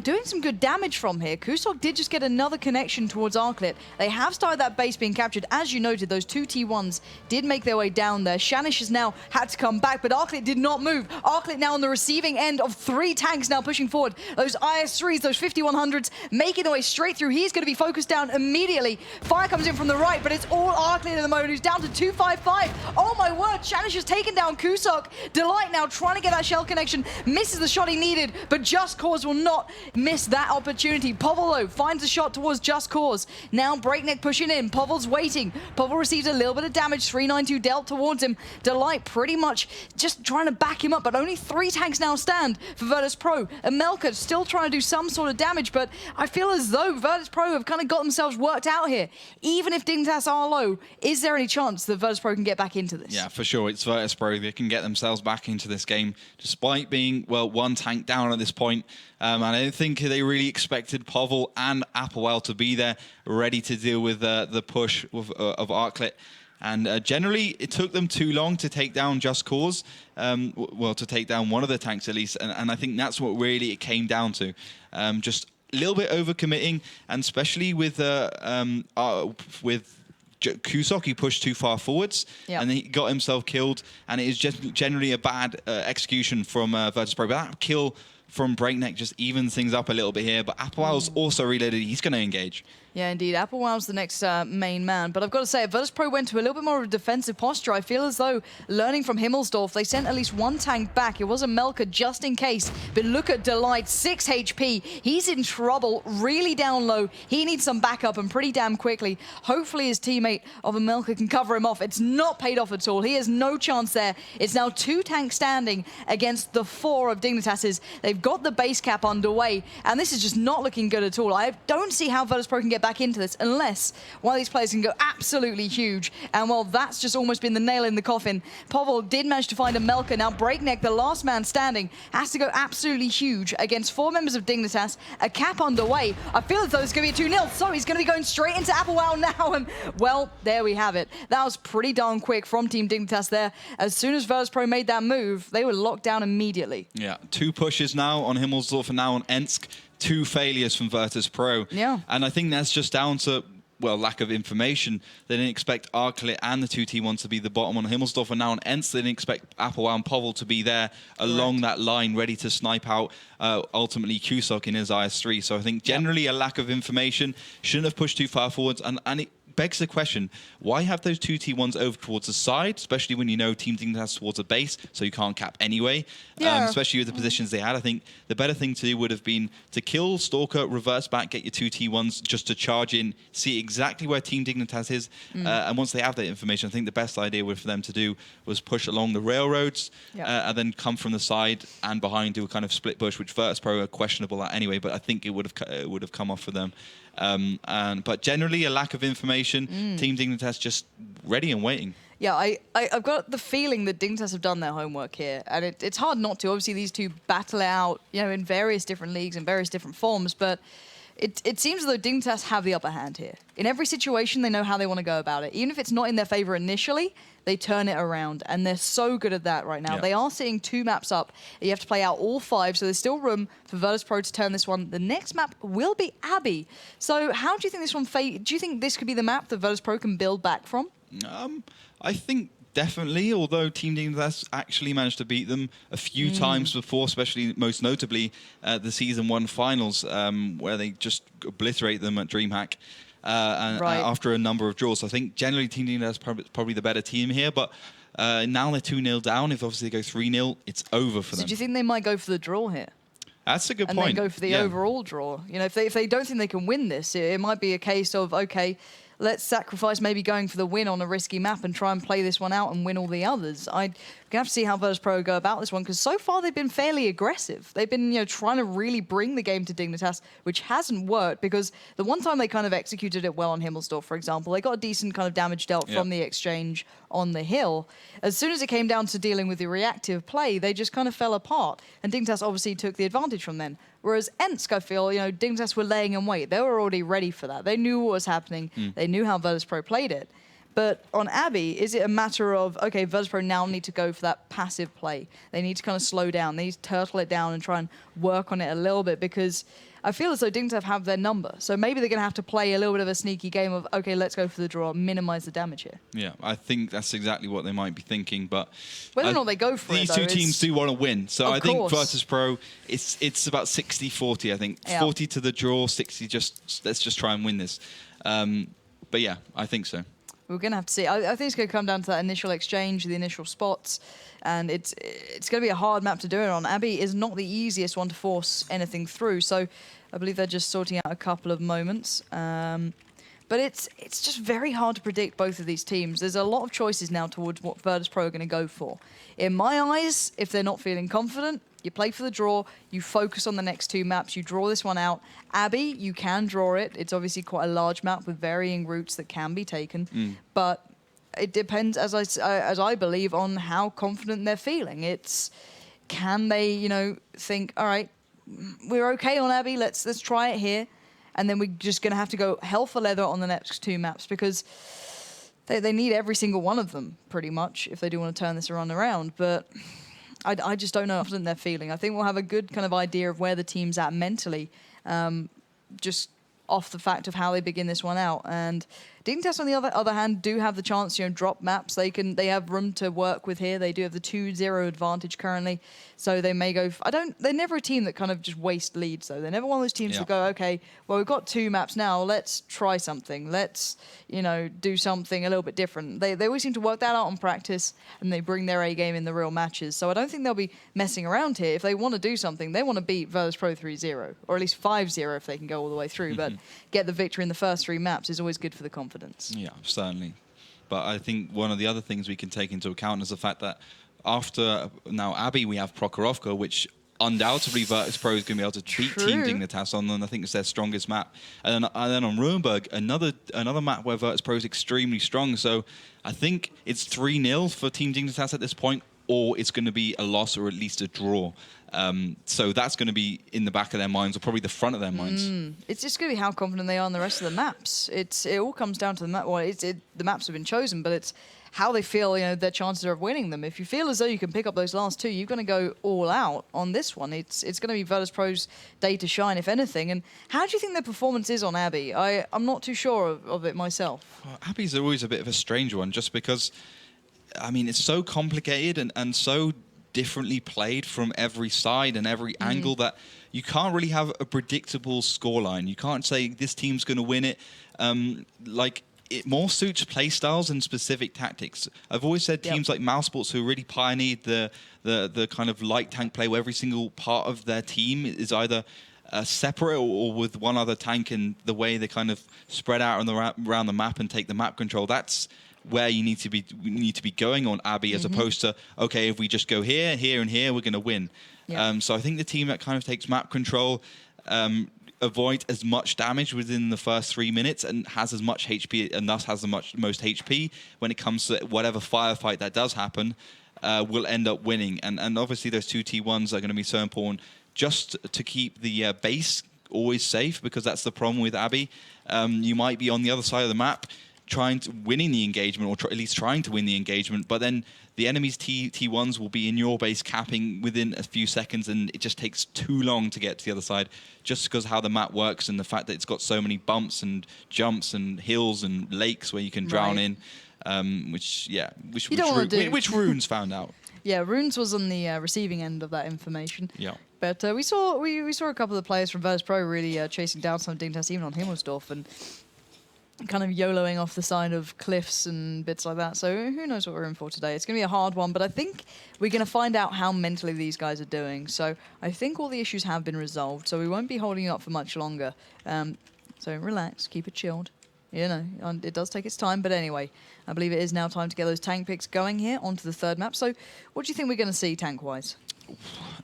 doing some good damage from here. Kusok did just get another connection towards Arclit. They have started that base being captured. As you noted, those two T1s did make their way down there. Shanish has now had to come back, but Arclit did not move. Arclit now on the receiving end of 3 tanks now pushing forward. Those IS-3s, those 5100s, making their way straight through. He's going to be focused down immediately. Fire comes in from the right, but it's all Arclit at the moment, who's down to 255. Oh my word, Shanish has taken down Kusok. Delight now trying to get that shell connection. Misses the shot he needed, but Just Cause will not miss that opportunity. Povel, though, finds a shot towards Just Cause. Now Breakneck pushing in. Povel's waiting. Povel receives a little bit of damage. 392 dealt towards him. Delight pretty much just trying to back him up, but only 3 tanks now stand for Virtus.pro. And Melka still trying to do some sort of damage, but I feel as though Virtus.pro have kind of got themselves worked out here. Even if Dignitas are low, is there any chance that Virtus.pro can get back into this? Yeah, for sure. It's Virtus.pro. They can get themselves back into this game, despite being, well, 1 tank down at this point. And I don't think they really expected Povel and Applewell to be there, ready to deal with the push of Arclit. And generally, it took them too long to take down Just Cause, well, to take down one of the tanks at least. And I think that's what really it came down to. Just a little bit overcommitting, and especially with Kusok, he pushed too far forwards, and he got himself killed. And it is just generally a bad execution from Virtus.pro. But that kill from Breakneck just evens things up a little bit here. But Applewell's also reloaded. He's going to engage. Yeah, indeed. Applewell's the next main man. But I've got to say, Virtus.pro went to a little bit more of a defensive posture. I feel as though, learning from Himmelsdorf, they sent at least 1 tank back. It was a Melka just in case. But look at Delight, 6 HP. He's in trouble, really down low. He needs some backup, and pretty damn quickly. Hopefully his teammate of a Melka can cover him off. It's not paid off at all. He has no chance there. It's now 2 tanks standing against the 4 of Dignitas's. They've got the base cap underway, and this is just not looking good at all. I don't see how Virtus.pro can get back into this unless one of these players can go absolutely huge. And well, that's just almost been the nail in the coffin. Povel did manage to find a Melka. Now Breakneck, the last man standing, has to go absolutely huge against 4 members of Dignitas. A cap underway. I feel as though it's going to be a 2-0, so he's going to be going straight into Applewell now. And well, there we have it. That was pretty darn quick from Team Dignitas there. As soon as Virtus.pro made that move, they were locked down immediately. Yeah, 2 pushes now on Himmelsdorf and now on Ensk. 2 failures from Virtus.pro. Yeah. And I think that's just down to, well, lack of information. They didn't expect Arclit and the 2 T1s to be the bottom on Himmelsdorf, and now on Ensk, they didn't expect Applewell and Povel to be there along that line, ready to snipe out ultimately Kusok in his IS-3. So I think generally a lack of information. Shouldn't have pushed too far forwards, and it begs the question, why have those 2 T1s over towards the side, especially when you know Team Dignitas towards the base, so you can't cap anyway, especially with the positions they had. I think the better thing to do would have been to kill Stalker, reverse back, get your 2 T1s just to charge in, see exactly where Team Dignitas is, and once they have that information, I think the best idea for them to do was push along the railroads, and then come from the side and behind, do a kind of split push, which Virtus.pro are questionable at anyway, but I think it would have come off for them. But generally a lack of information. Team Dignitas just ready and waiting. Yeah, I've got the feeling that Dignitas have done their homework here, and it's hard not to. Obviously, these two battle out, in various different leagues and various different forms, but it seems as though Dignitas have the upper hand here. In every situation, they know how they want to go about it. Even if it's not in their favor initially, they turn it around, and they're so good at that right now. Yeah. They are sitting 2 maps up. You have to play out all 5, so there's still room for Virtus.pro to turn this one. The next map will be Abbey. So how do you think this one do you think this could be the map that Virtus.pro can build back from? I think definitely, although Team Dignitas actually managed to beat them a few times before, especially most notably the Season 1 finals, where they just obliterate them at DreamHack. And after a number of draws. So I think generally Team Dignitas is probably the better team here, but now they're 2-0 down. If obviously they go 3-0, it's over for them. So do you think they might go for the draw here? That's a good point. And then go for the overall draw. If they don't think they can win this, it might be a case of, okay, let's sacrifice maybe going for the win on a risky map and try and play this one out and win all the others. I'm going to have to see how Virtus.pro go about this one, because so far they've been fairly aggressive. They've been trying to really bring the game to Dignitas, which hasn't worked, because the one time they kind of executed it well on Himmelsdorf, for example, they got a decent kind of damage dealt from the exchange on the hill. As soon as it came down to dealing with the reactive play, they just kind of fell apart. And Dignitas obviously took the advantage from then. Whereas Ensk, I feel, Dignitas were laying in wait. They were already ready for that. They knew what was happening. They knew how Virtus.pro played it. But on Abbey, is it a matter of, okay, Virtus.pro now need to go for that passive play? They need to kind of slow down. They need to turtle it down and try and work on it a little bit, because I feel as though Dignitas have their number. So maybe they're going to have to play a little bit of a sneaky game of, okay, let's go for the draw, minimize the damage here. Yeah, I think that's exactly what they might be thinking. But whether or not they go for these it, though, two teams do want to win. So I think Virtus.pro, it's about 60-40, I think. Yeah. 40 to the draw, 60 let's just try and win this. But yeah, I think so. We're going to have to see. I think it's going to come down to that initial exchange, the initial spots, and it's going to be a hard map to do it on. Abbey is not the easiest one to force anything through, so I believe they're just sorting out a couple of moments. But it's just very hard to predict both of these teams. There's a lot of choices now towards what Virtus.pro are going to go for. In my eyes, if they're not feeling confident, you play for the draw, you focus on the next 2 maps, you draw this one out. Abbey, you can draw it. It's obviously quite a large map with varying routes that can be taken. But it depends, as I believe, on how confident they're feeling. Can they, think, all right, we're okay on Abbey, let's try it here. And then we're just going to have to go hell for leather on the next 2 maps, because they need every single one of them, pretty much, if they do want to turn this around. But I just don't know how confident they're feeling. I think we'll have a good kind of idea of where the team's at mentally, just off the fact of how they begin this one out. And Dignitas, on the other hand, do have the chance, drop maps. They have room to work with here. They do have the 2-0 advantage currently, so they may go. They're never a team that kind of just waste leads, though. They're never one of those teams that go, okay, well, we've got 2 maps now. Let's try something. Let's do something a little bit different. They always seem to work that out on practice, and they bring their A game in the real matches. So I don't think they'll be messing around here. If they want to do something, they want to beat Virtus.pro 3-0, or at least 5-0 if they can go all the way through. But get the victory in the first 3 maps is always good for the confidence. Yeah, certainly. But I think one of the other things we can take into account is the fact that after now Abbey, we have Prokhorovka, which undoubtedly Virtus.pro is going to be able to beat Team Dignitas on, and I think it's their strongest map. And then on Ruinberg, another map where Virtus.pro is extremely strong. So I think it's 3-0 for Team Dignitas at this point, or it's going to be a loss or at least a draw. So that's going to be in the back of their minds, or probably the front of their minds. It's just going to be how confident they are on the rest of the maps. It all comes down to the map. Well, the maps have been chosen, but it's how they feel, their chances of winning them. If you feel as though you can pick up those last 2, you're going to go all out on this one. It's going to be Virtus.pro's day to shine, if anything. And how do you think their performance is on Abbey? I'm not too sure of it myself. Well, Abbey's always a bit of a strange one, just because, it's so complicated and so differently played from every side and every angle that you can't really have a predictable scoreline. You can't say this team's going to win it. It more suits play styles and specific tactics. I've always said teams like Mousesports, who really pioneered the kind of light tank play, where every single part of their team is either separate or with one other tank, and the way they kind of spread out around the map and take the map control. That's where you need to be going on Abbey, as opposed to, okay, if we just go here, here, and here, we're going to win. So I think the team that kind of takes map control avoid as much damage within the first 3 minutes and has as much HP and thus has the most HP when it comes to whatever firefight that does happen, will end up winning. And obviously those two T1s are going to be so important just to keep the base always safe, because that's the problem with Abby. You might be on the other side of the map winning the engagement, or at least trying to win the engagement, but then the enemy's T1s will be in your base capping within a few seconds, and it just takes too long to get to the other side, just because of how the map works and the fact that it's got so many bumps and jumps and hills and lakes where you can drown in, which Runes found out. Yeah, Runes was on the receiving end of that information. Yeah. But we saw a couple of players from Virtus.pro really chasing down some Dignitas, even on Himmelsdorf, and kind of YOLOing off the side of cliffs and bits like that. So who knows what we're in for today. It's going to be a hard one, but I think we're going to find out how mentally these guys are doing. So I think all the issues have been resolved, so we won't be holding you up for much longer. So relax, keep it chilled. You know, it does take its time, but anyway, I believe it is now time to get those tank picks going here onto the third map. So what do you think we're going to see tank-wise?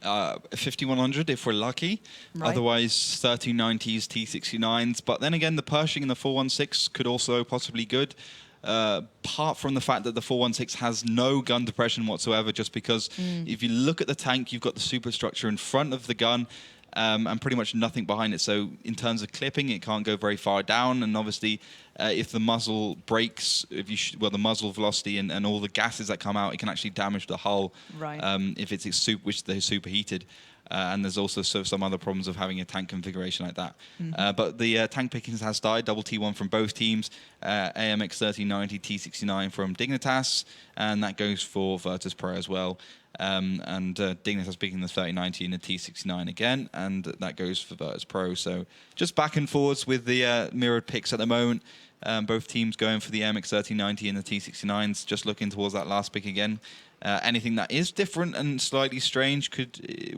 5100 if we're lucky. Right. Otherwise 1390s, T69s. But then again, the Pershing and the 416 could also possibly good. Apart from the fact that the 416 has no gun depression whatsoever, just because if you look at the tank, you've got the superstructure in front of the gun, and pretty much nothing behind it. So in terms of clipping, it can't go very far down. And obviously, if the muzzle breaks, the muzzle velocity and all the gases that come out, it can actually damage the hull. Right. If it's which they're superheated. And there's also some other problems of having a tank configuration like that. But the tank pickings has started, double T1 from both teams, AMX 1390, T69 from Dignitas, and that goes for Virtus.pro as well. And Dignitas picking the 3090 and the T69 again, and that goes for Virtus.pro. So just back and forwards with the mirrored picks at the moment. Both teams going for the AMX 1390 and the T69s, just looking towards that last pick again. Anything that is different and slightly strange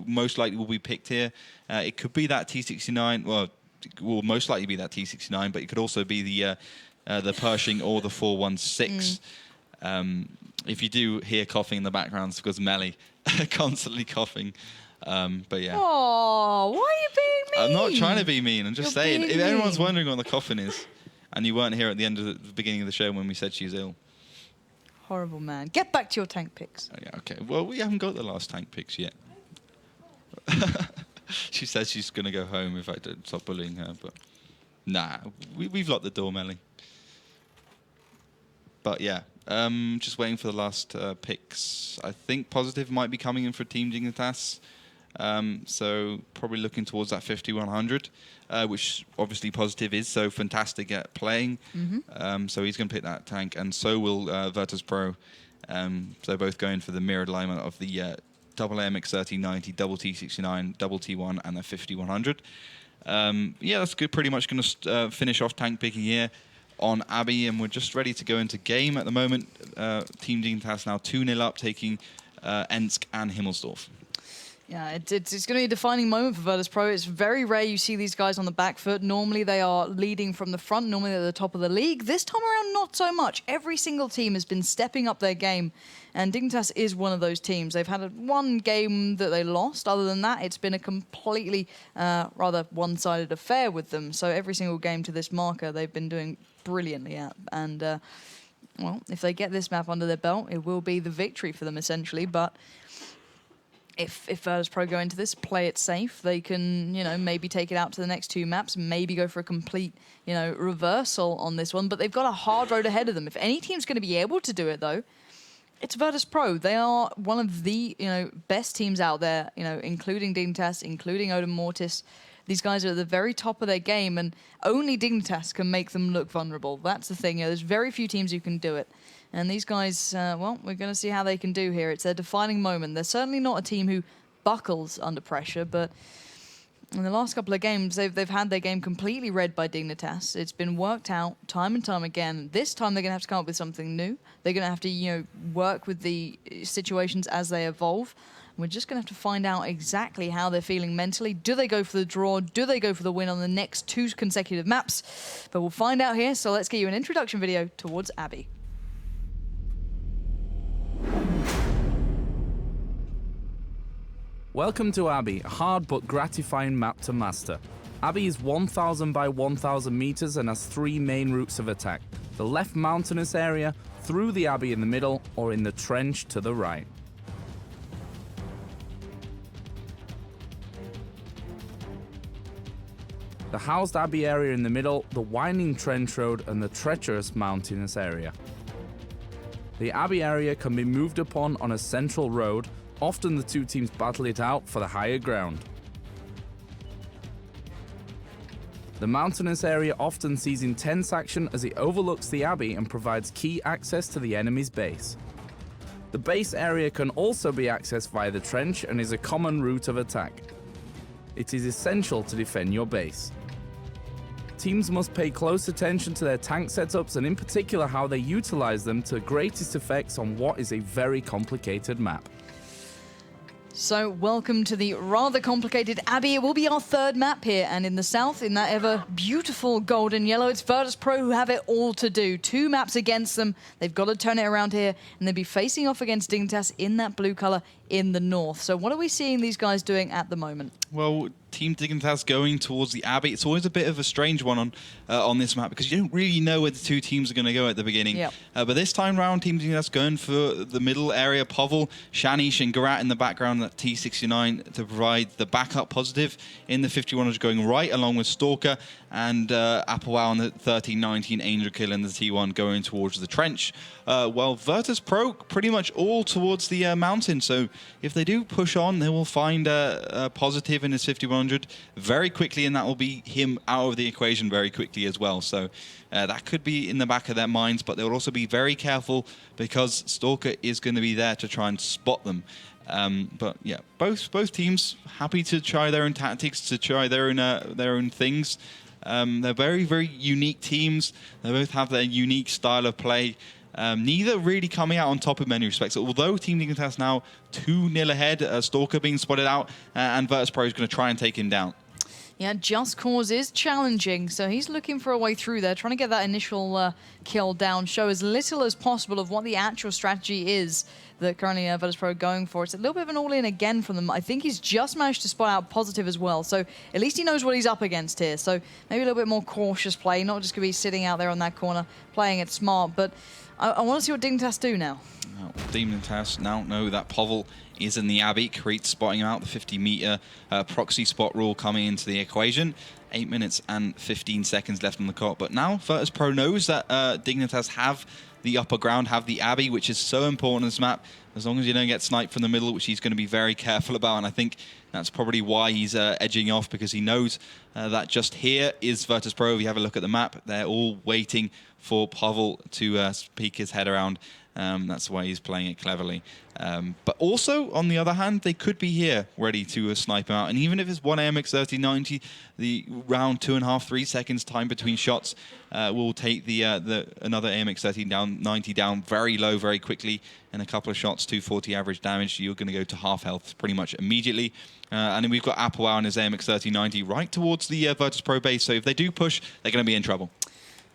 most likely will be picked here. It could be that T69. Well, it will most likely be that T69, but it could also be the Pershing or the 416. If you do hear coughing in the background, it's because Melly constantly coughing. But yeah. Oh, why are you being mean? I'm not trying to be mean. I'm just saying, if anyone's wondering what the coughing is, and you weren't here at the end of the beginning of the show when we said she's ill. Horrible man. Get back to your tank picks. Oh, yeah, okay. Well, we haven't got the last tank picks yet. She says she's going to go home if I don't stop bullying her, but nah, we've locked the door, Melly. But yeah, just waiting for the last picks. I think Positive might be coming in for Team Dignitas. So probably looking towards that 5100, which obviously Positive is so fantastic at playing. So he's going to pick that tank, and so will Virtus.pro. So both going for the mirrored alignment of the double AMX 1390, double T69, double T1, and the 5100. Yeah, that's good. Pretty much going to finish off tank picking here on Abby, and we're just ready to go into game at the moment. Team Dignitas now 2-0 up, taking Ensk and Himmelsdorf. Yeah, it's going to be a defining moment for Virtus.pro. It's very rare you see these guys on the back foot. Normally they are leading from the front, normally they're at the top of the league. This time around, not so much. Every single team has been stepping up their game, and Dignitas is one of those teams. They've had one game that they lost. Other than that, it's been a completely rather one-sided affair with them. So every single game to this marker, they've been doing brilliantly at. And, well, if they get this map under their belt, it will be the victory for them, essentially. But if Virtus.pro go into this, play it safe, they can, maybe take it out to the next two maps, maybe go for a complete, reversal on this one. But they've got a hard road ahead of them. If any team's going to be able to do it, though, it's Virtus.pro. They are one of the, best teams out there, including Dignitas, including Odin Mortis. These guys are at the very top of their game, and only Dignitas can make them look vulnerable. That's the thing. There's very few teams who can do it. And these guys, well, we're going to see how they can do here. It's their defining moment. They're certainly not a team who buckles under pressure, but in the last couple of games, they've had their game completely read by Dignitas. It's been worked out time and time again. This time, they're going to have to come up with something new. They're going to have to, work with the situations as they evolve. We're just going to have to find out exactly how they're feeling mentally. Do they go for the draw? Do they go for the win on the next two consecutive maps? But we'll find out here, so let's get you an introduction video towards Abby. Welcome to Abby, a hard but gratifying map to master. Abbey is 1,000 by 1,000 meters and has 3 main routes of attack. The left mountainous area, through the Abbey in the middle, or in the trench to the right. The housed Abbey area in the middle, the winding trench road, and the treacherous mountainous area. The Abbey area can be moved upon on a central road. Often the two teams battle it out for the higher ground. The mountainous area often sees intense action as it overlooks the Abbey and provides key access to the enemy's base. The base area can also be accessed via the trench and is a common route of attack. It is essential to defend your base. Teams must pay close attention to their tank setups and in particular how they utilize them to greatest effects on what is a very complicated map. So welcome to the rather complicated Abbey. It will be our third map here, and in the south, in that ever beautiful golden yellow, it's Virtus.pro who have it all to do. 2 maps against them. They've got to turn it around here, and they'll be facing off against Dignitas in that blue color in the north. So what are we seeing these guys doing at the moment? Well, Team Dignitas going towards the Abbey. It's always a bit of a strange one on this map because you don't really know where the two teams are going to go at the beginning. Yep. But this time round, Team Dignitas going for the middle area. Pavel, Shanish, and Garat in the background at T69 to provide the backup positive. In the 5100 going right along with Stalker and Applewell on the 1319 Angel Kill in the T1 going towards the trench. Well, Virtus.pro pretty much all towards the mountain. So if they do push on, they will find a positive in his 5100 very quickly, and that will be him out of the equation very quickly as well. So that could be in the back of their minds, but they'll also be very careful because Stalker is going to be there to try and spot them. But yeah, both teams happy to try their own tactics, to try their own things. They're very, very unique teams. They both have their unique style of play. Neither really coming out on top in many respects. Although Team Dignitas now 2-0 ahead, Stalker being spotted out, and Virtus.pro is going to try and take him down. Yeah, Just Cause is challenging, so he's looking for a way through there, trying to get that initial kill down, show as little as possible of what the actual strategy is that currently Virtus.pro are going for. It's a little bit of an all-in again from them. I think he's just managed to spot out positive as well, so at least he knows what he's up against here. So maybe a little bit more cautious play, not just going to be sitting out there on that corner, playing it smart, but I want to see what Dignitas do now. Dignitas now know that Pavel is in the Abbey. Creed spotting him out, the 50-meter proxy spot rule coming into the equation. 8 minutes and 15 seconds left on the clock. But now Virtus.pro knows that Dignitas have the upper ground, have the Abbey, which is so important in this map. As long as you don't get sniped from the middle, which he's going to be very careful about. And I think that's probably why he's edging off, because he knows that just here is Virtus.pro. If you have a look at the map, they're all waiting for Pavel to peek his head around. That's why he's playing it cleverly. But also, on the other hand, they could be here ready to snipe him out. And even if it's one AMX 3090, the round 2.5, 3 seconds time between shots will take the another AMX 3090 down very low, very quickly. In a couple of shots, 240 average damage, you're going to go to half health pretty much immediately. And then we've got Applewell and his AMX 3090 right towards the Virtus.pro base. So if they do push, they're going to be in trouble.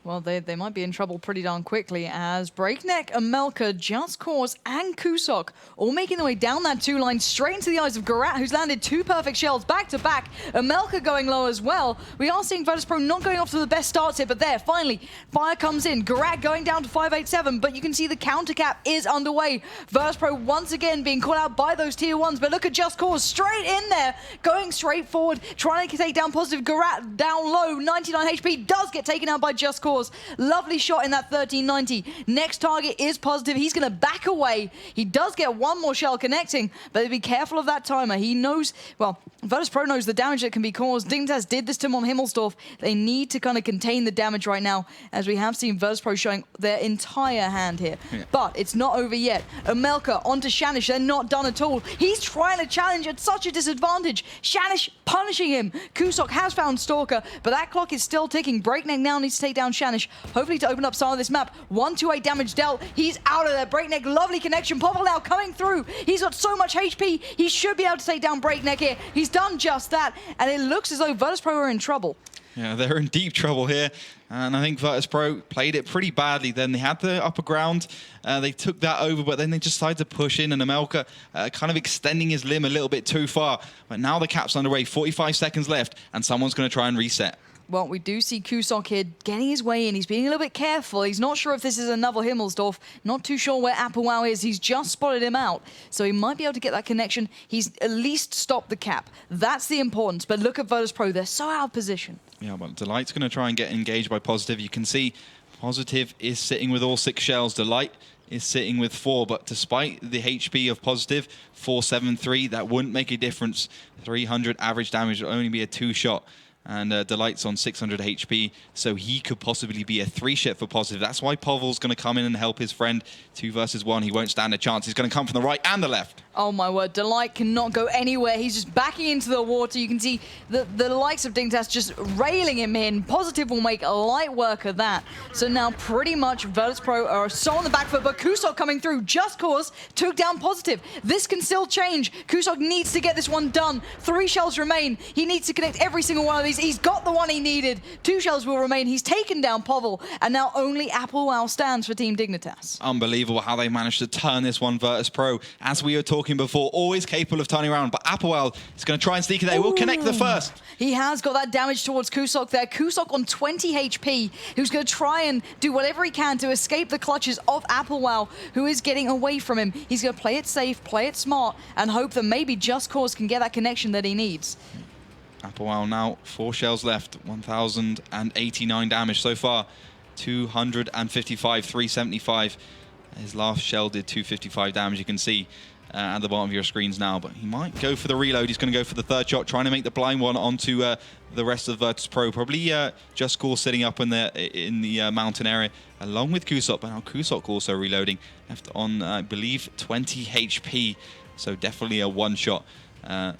Well, they might be in trouble pretty darn quickly as Breakneck, Amelka, Just Cause, and Kusok all making their way down that 2 line straight into the eyes of Garat, who's landed 2 perfect shells back-to-back. Amelka going low as well. We are seeing Virtus.pro not going off to the best starts here, but there, finally, fire comes in. Garat going down to 587, but you can see the counter cap is underway. Virtus.pro once again being caught out by those tier 1s, but look at Just Cause straight in there, going straight forward, trying to take down positive. Garat down low, 99 HP, does get taken out by Just Cause. Lovely shot in that 1390. Next target is positive. He's going to back away. He does get one more shell connecting, but be careful of that timer. He knows, well, Virtus.pro knows the damage that can be caused. Dignitas did this to him on Himmelsdorf. They need to kind of contain the damage right now, as we have seen Virtus.pro showing their entire hand here. Yeah. But it's not over yet. Amelka onto Shanish. They're not done at all. He's trying to challenge at such a disadvantage. Shanish punishing him. Kusok has found Stalker, but that clock is still ticking. Breakneck now needs to take down Shanish, hopefully to open up some of this map. 128 damage dealt. He's out of there. Breakneck, lovely connection. Popple now coming through. He's got so much HP. He should be able to take down Breakneck here. He's done just that. And it looks as though Virtus.pro are in trouble. Yeah, they're in deep trouble here. And I think Virtus.pro played it pretty badly. Then they had the upper ground. They took that over, but then they just decided to push in. And Amelka kind of extending his limb a little bit too far. But now the cap's underway. 45 seconds left. And someone's going to try and reset. Well, we do see Kusok here getting his way in. He's being a little bit careful. He's not sure if this is another Himmelsdorf. Not too sure where Applewell is. He's just spotted him out. So he might be able to get that connection. He's at least stopped the cap. That's the importance. But look at Virtus.pro. They're so out of position. Yeah, well, Delight's going to try and get engaged by Positive. You can see Positive is sitting with all 6 shells. Delight is sitting with 4. But despite the HP of Positive, 473, that wouldn't make a difference. 300 average damage will only be a 2-shot. And Delight's on 600 HP, so he could possibly be a 3-shot for Positive. That's why Povel's going to come in and help his friend. 2 versus 1, he won't stand a chance. He's going to come from the right and the left. Oh my word, Delight cannot go anywhere. He's just backing into the water. You can see the likes of Dignitas just railing him in. Positive will make a light work of that. So now pretty much Virtus.pro are so on the back foot, but Kusok coming through. Just Cause took down Positive. This can still change. Kusok needs to get this one done. 3 shells remain. He needs to connect every single one of these. He's got the one he needed. 2 shells will remain. He's taken down Povel, and now only Applewell stands for Team Dignitas. Unbelievable how they managed to turn this one, Virtus.pro. As we were talking before, always capable of turning around, but Applewell is going to try and sneak it there. We'll connect the first. He has got that damage towards Kusok there. Kusok on 20 HP, who's going to try and do whatever he can to escape the clutches of Applewell, who is getting away from him. He's going to play it safe, play it smart, and hope that maybe Just Cause can get that connection that he needs. Applewell now, 4 shells left, 1,089 damage so far, 255, 375. His last shell did 255 damage, you can see at the bottom of your screens now, but he might go for the reload. He's going to go for the 3rd shot, trying to make the blind one onto the rest of Virtus.pro. Probably Just Cause sitting up in the mountain area, along with Kusok, but now Kusok also reloading, left on, I believe, 20 HP, so definitely a 1-shot.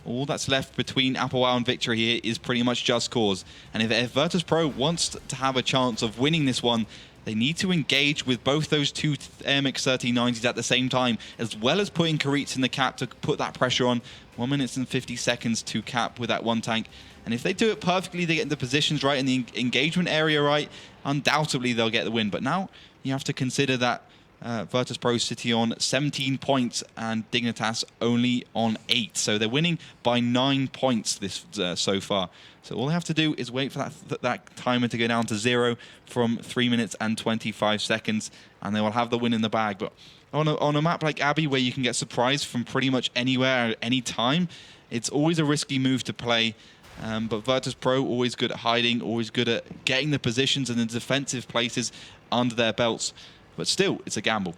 All that's left between Applewell and victory here is pretty much Just Cause. And if Virtus.pro wants to have a chance of winning this one, they need to engage with both those 2 MX-1390s at the same time, as well as putting Karitz in the cap to put that pressure on. 1 minute and 50 seconds to cap with that 1 tank. And if they do it perfectly, they get the positions right and the engagement area right, undoubtedly they'll get the win. But now you have to consider that Virtus.pro City on 17 points and Dignitas only on 8. So they're winning by 9 points this so far. So all they have to do is wait for that timer to go down to 0 from 3 minutes and 25 seconds, and they will have the win in the bag. But on a map like Abbey, where you can get surprised from pretty much anywhere at any time, it's always a risky move to play. But Virtus.pro always good at hiding, always good at getting the positions and the defensive places under their belts. But still, it's a gamble.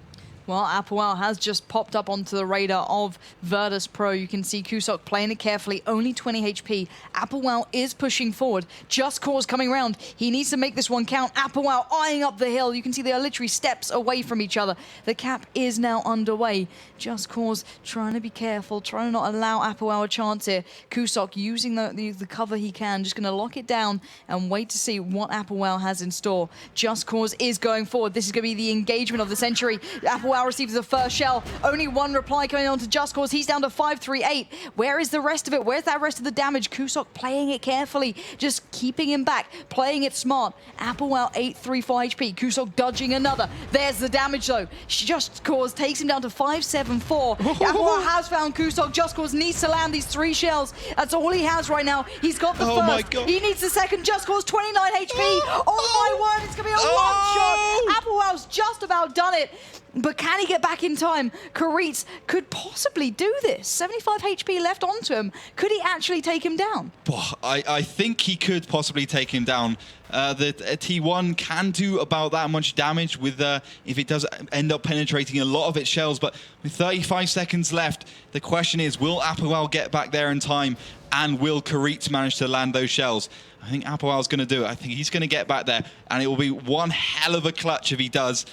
Well, Applewell has just popped up onto the radar of Virtus.pro. You can see Kusok playing it carefully, only 20 HP. Applewell is pushing forward. Just Cause coming around. He needs to make this one count. Applewell eyeing up the hill. You can see they are literally steps away from each other. The cap is now underway. Just Cause trying to be careful, trying to not allow Applewell a chance here. Kusok using the cover he can, just going to lock it down and wait to see what Applewell has in store. Just Cause is going forward. This is going to be the engagement of the century. Applewell receives the first shell. Only 1 reply coming on to Just Cause. He's down to 538. Where is the rest of it? Where's that rest of the damage? Kusok playing it carefully, just keeping him back, playing it smart. Applewell 834 HP. Kusok dodging another. There's the damage though. Just Cause takes him down to 574. Applewell has found Kusok. Just Cause needs to land these 3 shells. That's all he has right now. He's got the first. My God. He needs the second. Just Cause 29 HP. Oh my word, it's going to be a long shot. Applewell's just about done it. But can he get back in time? Karitz could possibly do this. 75 HP left onto him. Could he actually take him down? I think he could possibly take him down. The T1 can do about that much damage with if it does end up penetrating a lot of its shells. But with 35 seconds left, the question is, will Applewell get back there in time? And will Karitz manage to land those shells? I think Applewell's going to do it. I think he's going to get back there. And it will be one hell of a clutch if he does.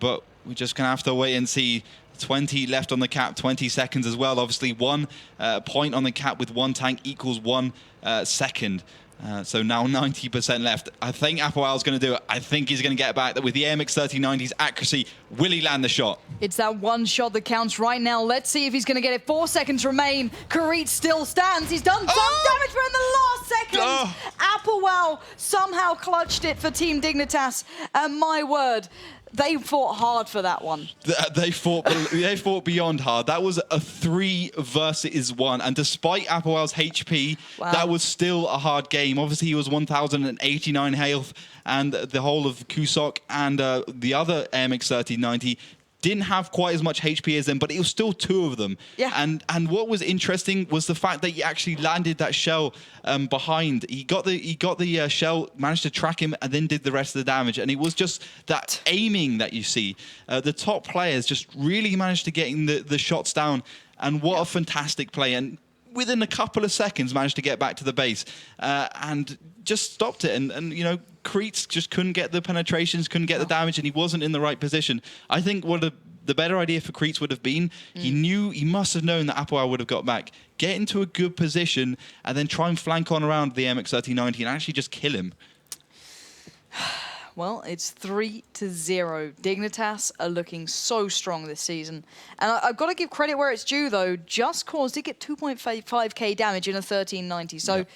But we're just going to have to wait and see. 20 left on the cap, 20 seconds as well. Obviously, 1 point on the cap with 1 tank equals 1 second. So now 90% left. I think Apoel's going to do it. I think he's going to get back. With the AMX 3090's accuracy, will he land the shot? It's that one shot that counts right now. Let's see if he's going to get it. 4 seconds remain. Karit still stands. He's done some damage, but in the last second, Apoel somehow clutched it for Team Dignitas. And my word, they fought hard for that one. They fought beyond hard. That was a 3 versus 1. And despite Apoel's HP, that was still a hard game. Obviously, he was 1,089 health, and the whole of Kusok and the other AMX 3090 didn't have quite as much HP as them, but it was still 2 of them. Yeah. And what was interesting was the fact that he actually landed that shell behind. He got the shell, managed to track him, and then did the rest of the damage. And it was just that aiming that you see. The top players just really managed to get in the shots down. And what a fantastic play. And within a couple of seconds, managed to get back to the base and just stopped it. And you know, Kreets just couldn't get the penetrations, couldn't get the damage, and he wasn't in the right position. I think what the better idea for Kreets would have been, he must have known that Apoel would have got back. Get into a good position and then try and flank on around the MX 3090 and actually just kill him. Well, it's 3-0. Dignitas are looking so strong this season. And I've got to give credit where it's due, though. Just Cause did get 2.5k damage in a 1390. So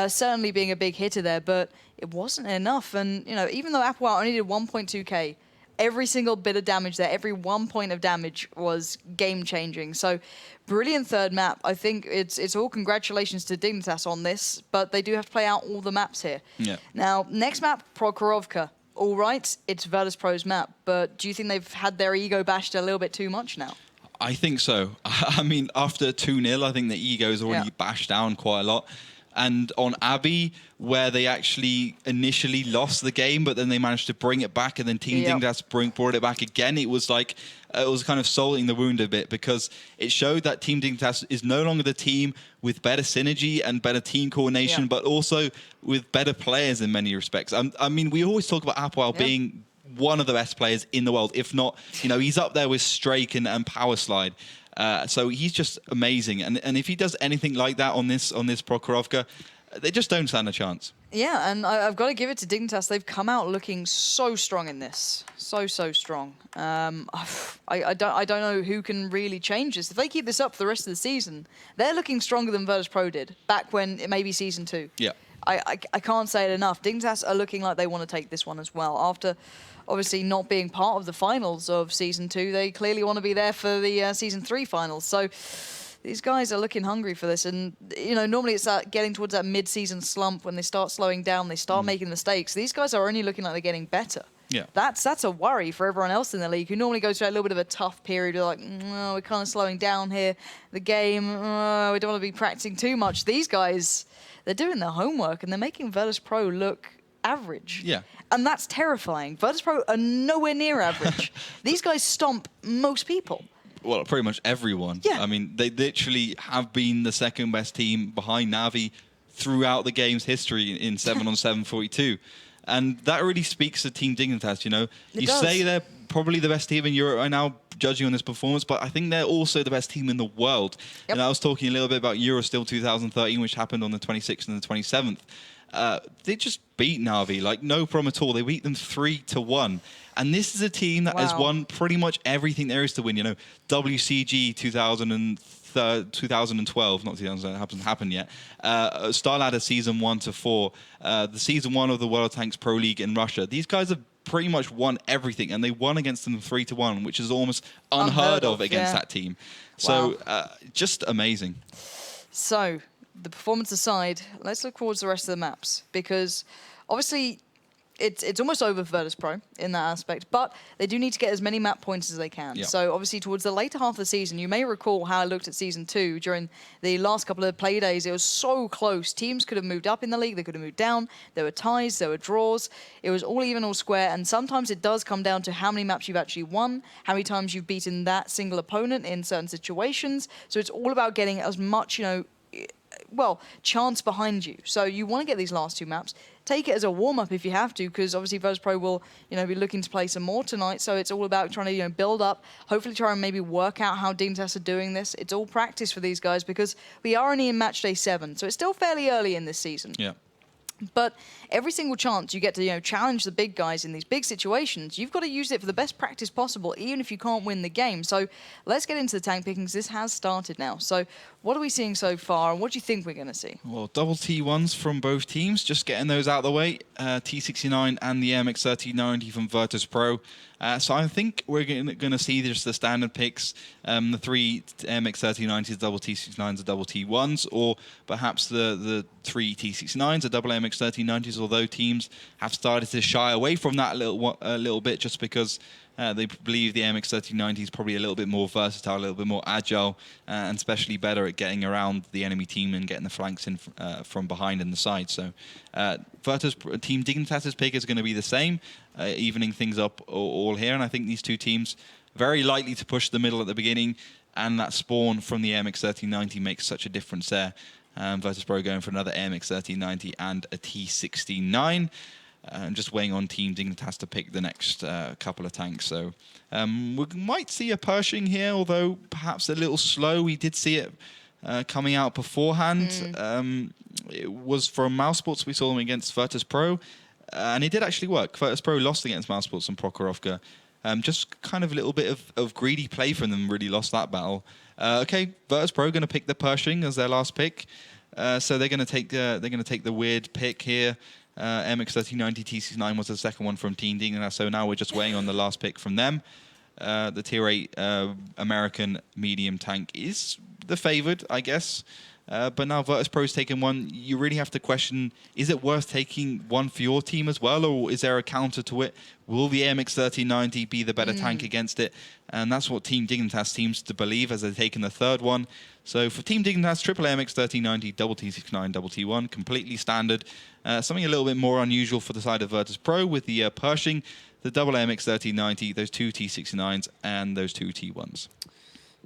certainly being a big hitter there, but it wasn't enough. And, you know, even though Apoel only did 1.2k, every single bit of damage there, every 1 point of damage was game-changing. So brilliant third map. I think it's all congratulations to Dignitas on this, but they do have to play out all the maps here. Yeah. Now, next map, Prokhorovka. All right, it's Virtus.pro's map, but do you think they've had their ego bashed a little bit too much now? I think so. I mean, after 2-0, I think the ego's already bashed down quite a lot. And on Abbey, where they actually initially lost the game, but then they managed to bring it back, and then Team Dignitas brought it back again. It was like, it was kind of salting the wound a bit, because it showed that Team Dignitas is no longer the team with better synergy and better team coordination, but also with better players in many respects. I mean, we always talk about Apoel being one of the best players in the world, if not, you know, he's up there with Strake and Power Slide. So he's just amazing, and if he does anything like that on this Prokhorovka, they just don't stand a chance. Yeah, and I've got to give it to Dignitas. They've come out looking so strong in this, so strong. I don't know who can really change this. If they keep this up for the rest of the season, they're looking stronger than Virtus.pro did back when it may be Season 2. Yeah, I can't say it enough. Dignitas are looking like they want to take this one as well. After obviously not being part of the finals of Season 2, they clearly want to be there for the Season 3 finals. So these guys are looking hungry for this. And, you know, normally it's that getting towards that mid-season slump when they start slowing down, they start making mistakes. These guys are only looking like they're getting better. Yeah. That's a worry for everyone else in the league who normally goes through a little bit of a tough period. They're like, no, we're kind of slowing down here. The game, we don't want to be practicing too much. These guys, they're doing their homework and they're making Virtus.pro look average. Yeah. And that's terrifying. Virtus.pro are nowhere near average. These guys stomp most people. Well, pretty much everyone. Yeah. I mean, they literally have been the second best team behind Navi throughout the game's history in 7-on-7 42. And that really speaks to Team Dignitas, you know. It you does. say they're probably the best team in Europe right now, judging on this performance, but I think they're also the best team in the world. Yep. And I was talking a little bit about Eurosteel 2013, which happened on the 26th and the 27th. They just beat Navi, like no problem at all. They beat them 3-1. And this is a team that has won pretty much everything there is to win. You know, WCG 2012, not 2000, that hasn't happened yet. StarLadder Season 1-4, the Season 1 of the WoT Pro League in Russia. These guys have pretty much won everything, and they won against them 3-1, which is almost unheard of against that team. So just amazing. So the performance aside, let's look towards the rest of the maps, because obviously it's almost over for Virtus.pro in that aspect, but they do need to get as many map points as they can. Yeah. So obviously towards the later half of the season, you may recall how I looked at Season 2 during the last couple of play days. It was so close. Teams could have moved up in the league, they could have moved down. There were ties, there were draws. It was all even, all square, and sometimes it does come down to how many maps you've actually won, how many times you've beaten that single opponent in certain situations. So it's all about getting as much, you know, well, chance behind you. So you want to get these last 2 maps. Take it as a warm-up if you have to, because obviously Virtus.pro will, you know, be looking to play some more tonight. So it's all about trying to, you know, build up, hopefully try and maybe work out how Dignitas are doing this. It's all practice for these guys, because we are only in Matchday 7, so it's still fairly early in this season. Yeah. But every single chance you get to, challenge the big guys in these big situations, you've got to use it for the best practice possible, even if you can't win the game. So let's get into the tank pickings. This has started now. So what are we seeing so far, and what do you think we're going to see? Well, double T1s from both teams, just getting those out of the way. T69 and the MX3090 from Virtus.pro. So I think we're going to see just the standard picks, the 3 MX3090s, double T69s, double T1s, or perhaps the 3 T69s, a double MX3090s, although teams have started to shy away from that a little bit just because they believe the MX3090 is probably a little bit more versatile, a little bit more agile, and especially better at getting around the enemy team and getting the flanks in from behind and the side. So Virtus Team Dignitas' pick is going to be the same, evening things up all here. And I think these two teams very likely to push the middle at the beginning, and that spawn from the MX3090 makes such a difference there. Virtus.pro going for another MX3090 and a T69. And just waiting on Team Dignitas to pick the next couple of tanks. So we might see a Pershing here, although perhaps a little slow. We did see it coming out beforehand. It was from Mousesports. We saw them against Virtus.pro, and it did actually work. Virtus.pro lost against Mousesports and Prokhorovka. Just kind of a little bit of greedy play from them really lost that battle. Okay, Virtus.pro going to pick the Pershing as their last pick. So they're going to take the weird pick here. MX3090 T69 was the second one from Team Dignitas, so now we're just waiting on the last pick from them. The Tier 8 American medium tank is the favoured, I guess. But now Virtus.pro's taken one. You really have to question, is it worth taking one for your team as well, or is there a counter to it? Will the MX3090 be the better tank against it? And that's what Team Dignitas seems to believe as they're taking the third one. So for Team Dignitas, triple MX3090, double T69, double T1, completely standard. Something a little bit more unusual for the side of Virtus.pro with the Pershing, the double MX3090, those 2 T69s, and those 2 T1s.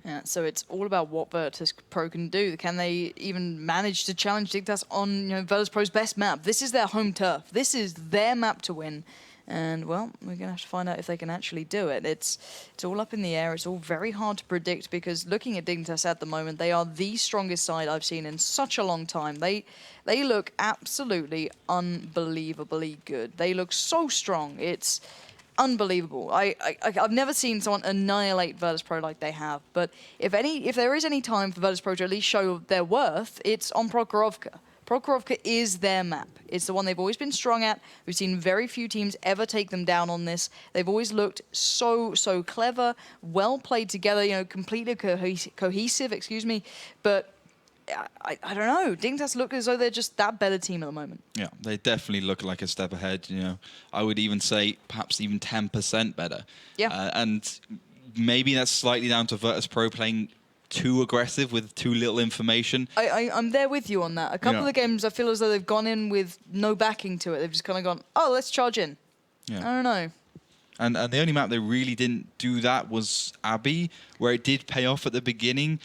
Yeah, so it's all about what Virtus.pro can do. Can they even manage to challenge Dignitas on Virtus.pro's best map? This is their home turf. This is their map to win. And, well, we're going to have to find out if they can actually do it. It's all up in the air. It's all very hard to predict because looking at Dignitas at the moment, they are the strongest side I've seen in such a long time. They look absolutely unbelievably good. They look so strong. It's unbelievable. I've never seen someone annihilate Virtus.pro like they have. But if there is any time for Virtus.pro to at least show their worth, it's on Prokhorovka. Prokhorovka is their map. It's the one they've always been strong at. We've seen very few teams ever take them down on this. They've always looked so clever, well played together, completely cohesive, But I don't know. Dignitas look as though they're just that better team at the moment. Yeah, they definitely look like a step ahead. I would even say perhaps even 10% better. Yeah. And maybe that's slightly down to Virtus.pro playing too aggressive with too little information. I'm there with you on that. A couple of games, I feel as though they've gone in with no backing to it. They've just kind of gone, oh, let's charge in. Yeah. I don't know. And the only map they really didn't do that was Abbey, where it did pay off at the beginning,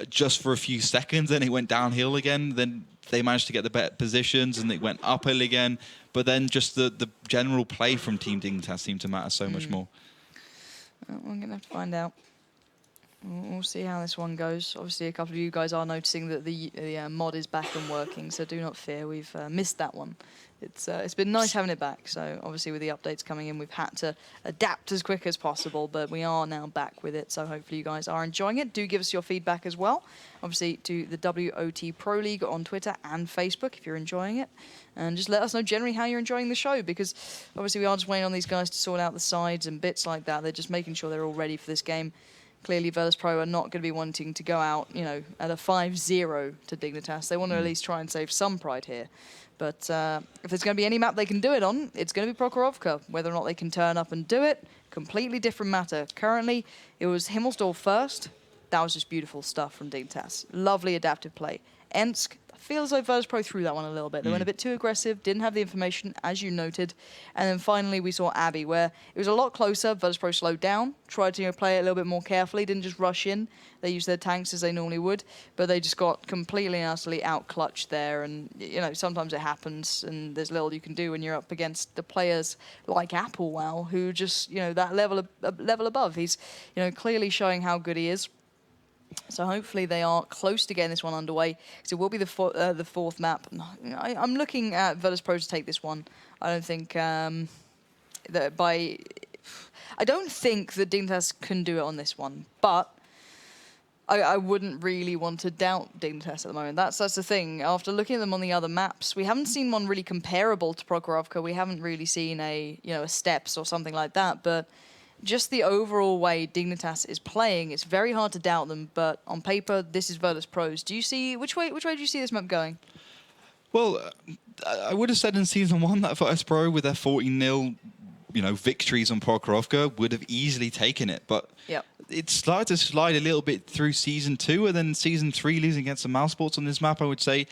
just for a few seconds, then it went downhill again. Then they managed to get the better positions, and it went uphill again. But then just the general play from Team Dignitas seemed to matter so much more. Well, we're going to have to find out. We'll see how this one goes. Obviously, a couple of you guys are noticing that the mod is back and working, so do not fear. We've missed that one. It's been nice having it back. So obviously, with the updates coming in, we've had to adapt as quick as possible, but we are now back with it. So hopefully, you guys are enjoying it. Do give us your feedback as well. Obviously, to the WoT Pro League on Twitter and Facebook if you're enjoying it, and just let us know generally how you're enjoying the show, because obviously we are just waiting on these guys to sort out the sides and bits like that. They're just making sure they're all ready for this game. Clearly, Virtus.pro are not going to be wanting to go out, at a 5-0 to Dignitas. They want to at least try and save some pride here. But if there's going to be any map they can do it on, it's going to be Prokhorovka. Whether or not they can turn up and do it, completely different matter. Currently, it was Himmelsdorf first. That was just beautiful stuff from Dignitas. Lovely adaptive play. Ensk, feels like Virtus.pro threw that one a little bit. They went a bit too aggressive, didn't have the information, as you noted. And then finally, we saw Abbey, where it was a lot closer. Virtus.pro slowed down, tried to play it a little bit more carefully, didn't just rush in. They used their tanks as they normally would, but they just got completely and utterly out-clutched there. And, sometimes it happens, and there's little you can do when you're up against the players like Applewell, who just, that level above. He's, clearly showing how good he is. So hopefully they are close to getting this one underway. So it will be the fourth map. I'm looking at Virtus.pro to take this one. I don't think that I don't think that Dignitas can do it on this one, but I wouldn't really want to doubt Dignitas at the moment. That's the thing. After looking at them on the other maps, we haven't seen one really comparable to Prokhorovka. We haven't really seen a Steps or something like that, but just the overall way Dignitas is playing, it's very hard to doubt them, but on paper, this is Virtus.pro's. Do you see, which way do you see this map going? Well, I would have said in Season 1 that Virtus.pro, with their 14-0, victories on Prokhorovka, would have easily taken it, but it started to slide a little bit through Season 2, and then Season 3 losing against the Mousesports on this map, I would say,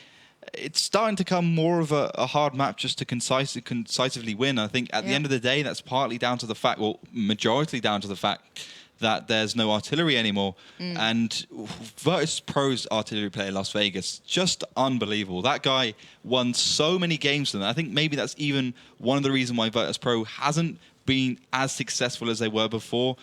it's starting to become more of a hard map just to concisively win. I think at the end of the day, that's partly down to the fact, well, majority down to the fact that there's no artillery anymore. And Virtus.pro's artillery player, Las Vegas, just unbelievable. That guy won so many games for them. I think maybe that's even one of the reasons why Virtus.pro hasn't been as successful as they were before.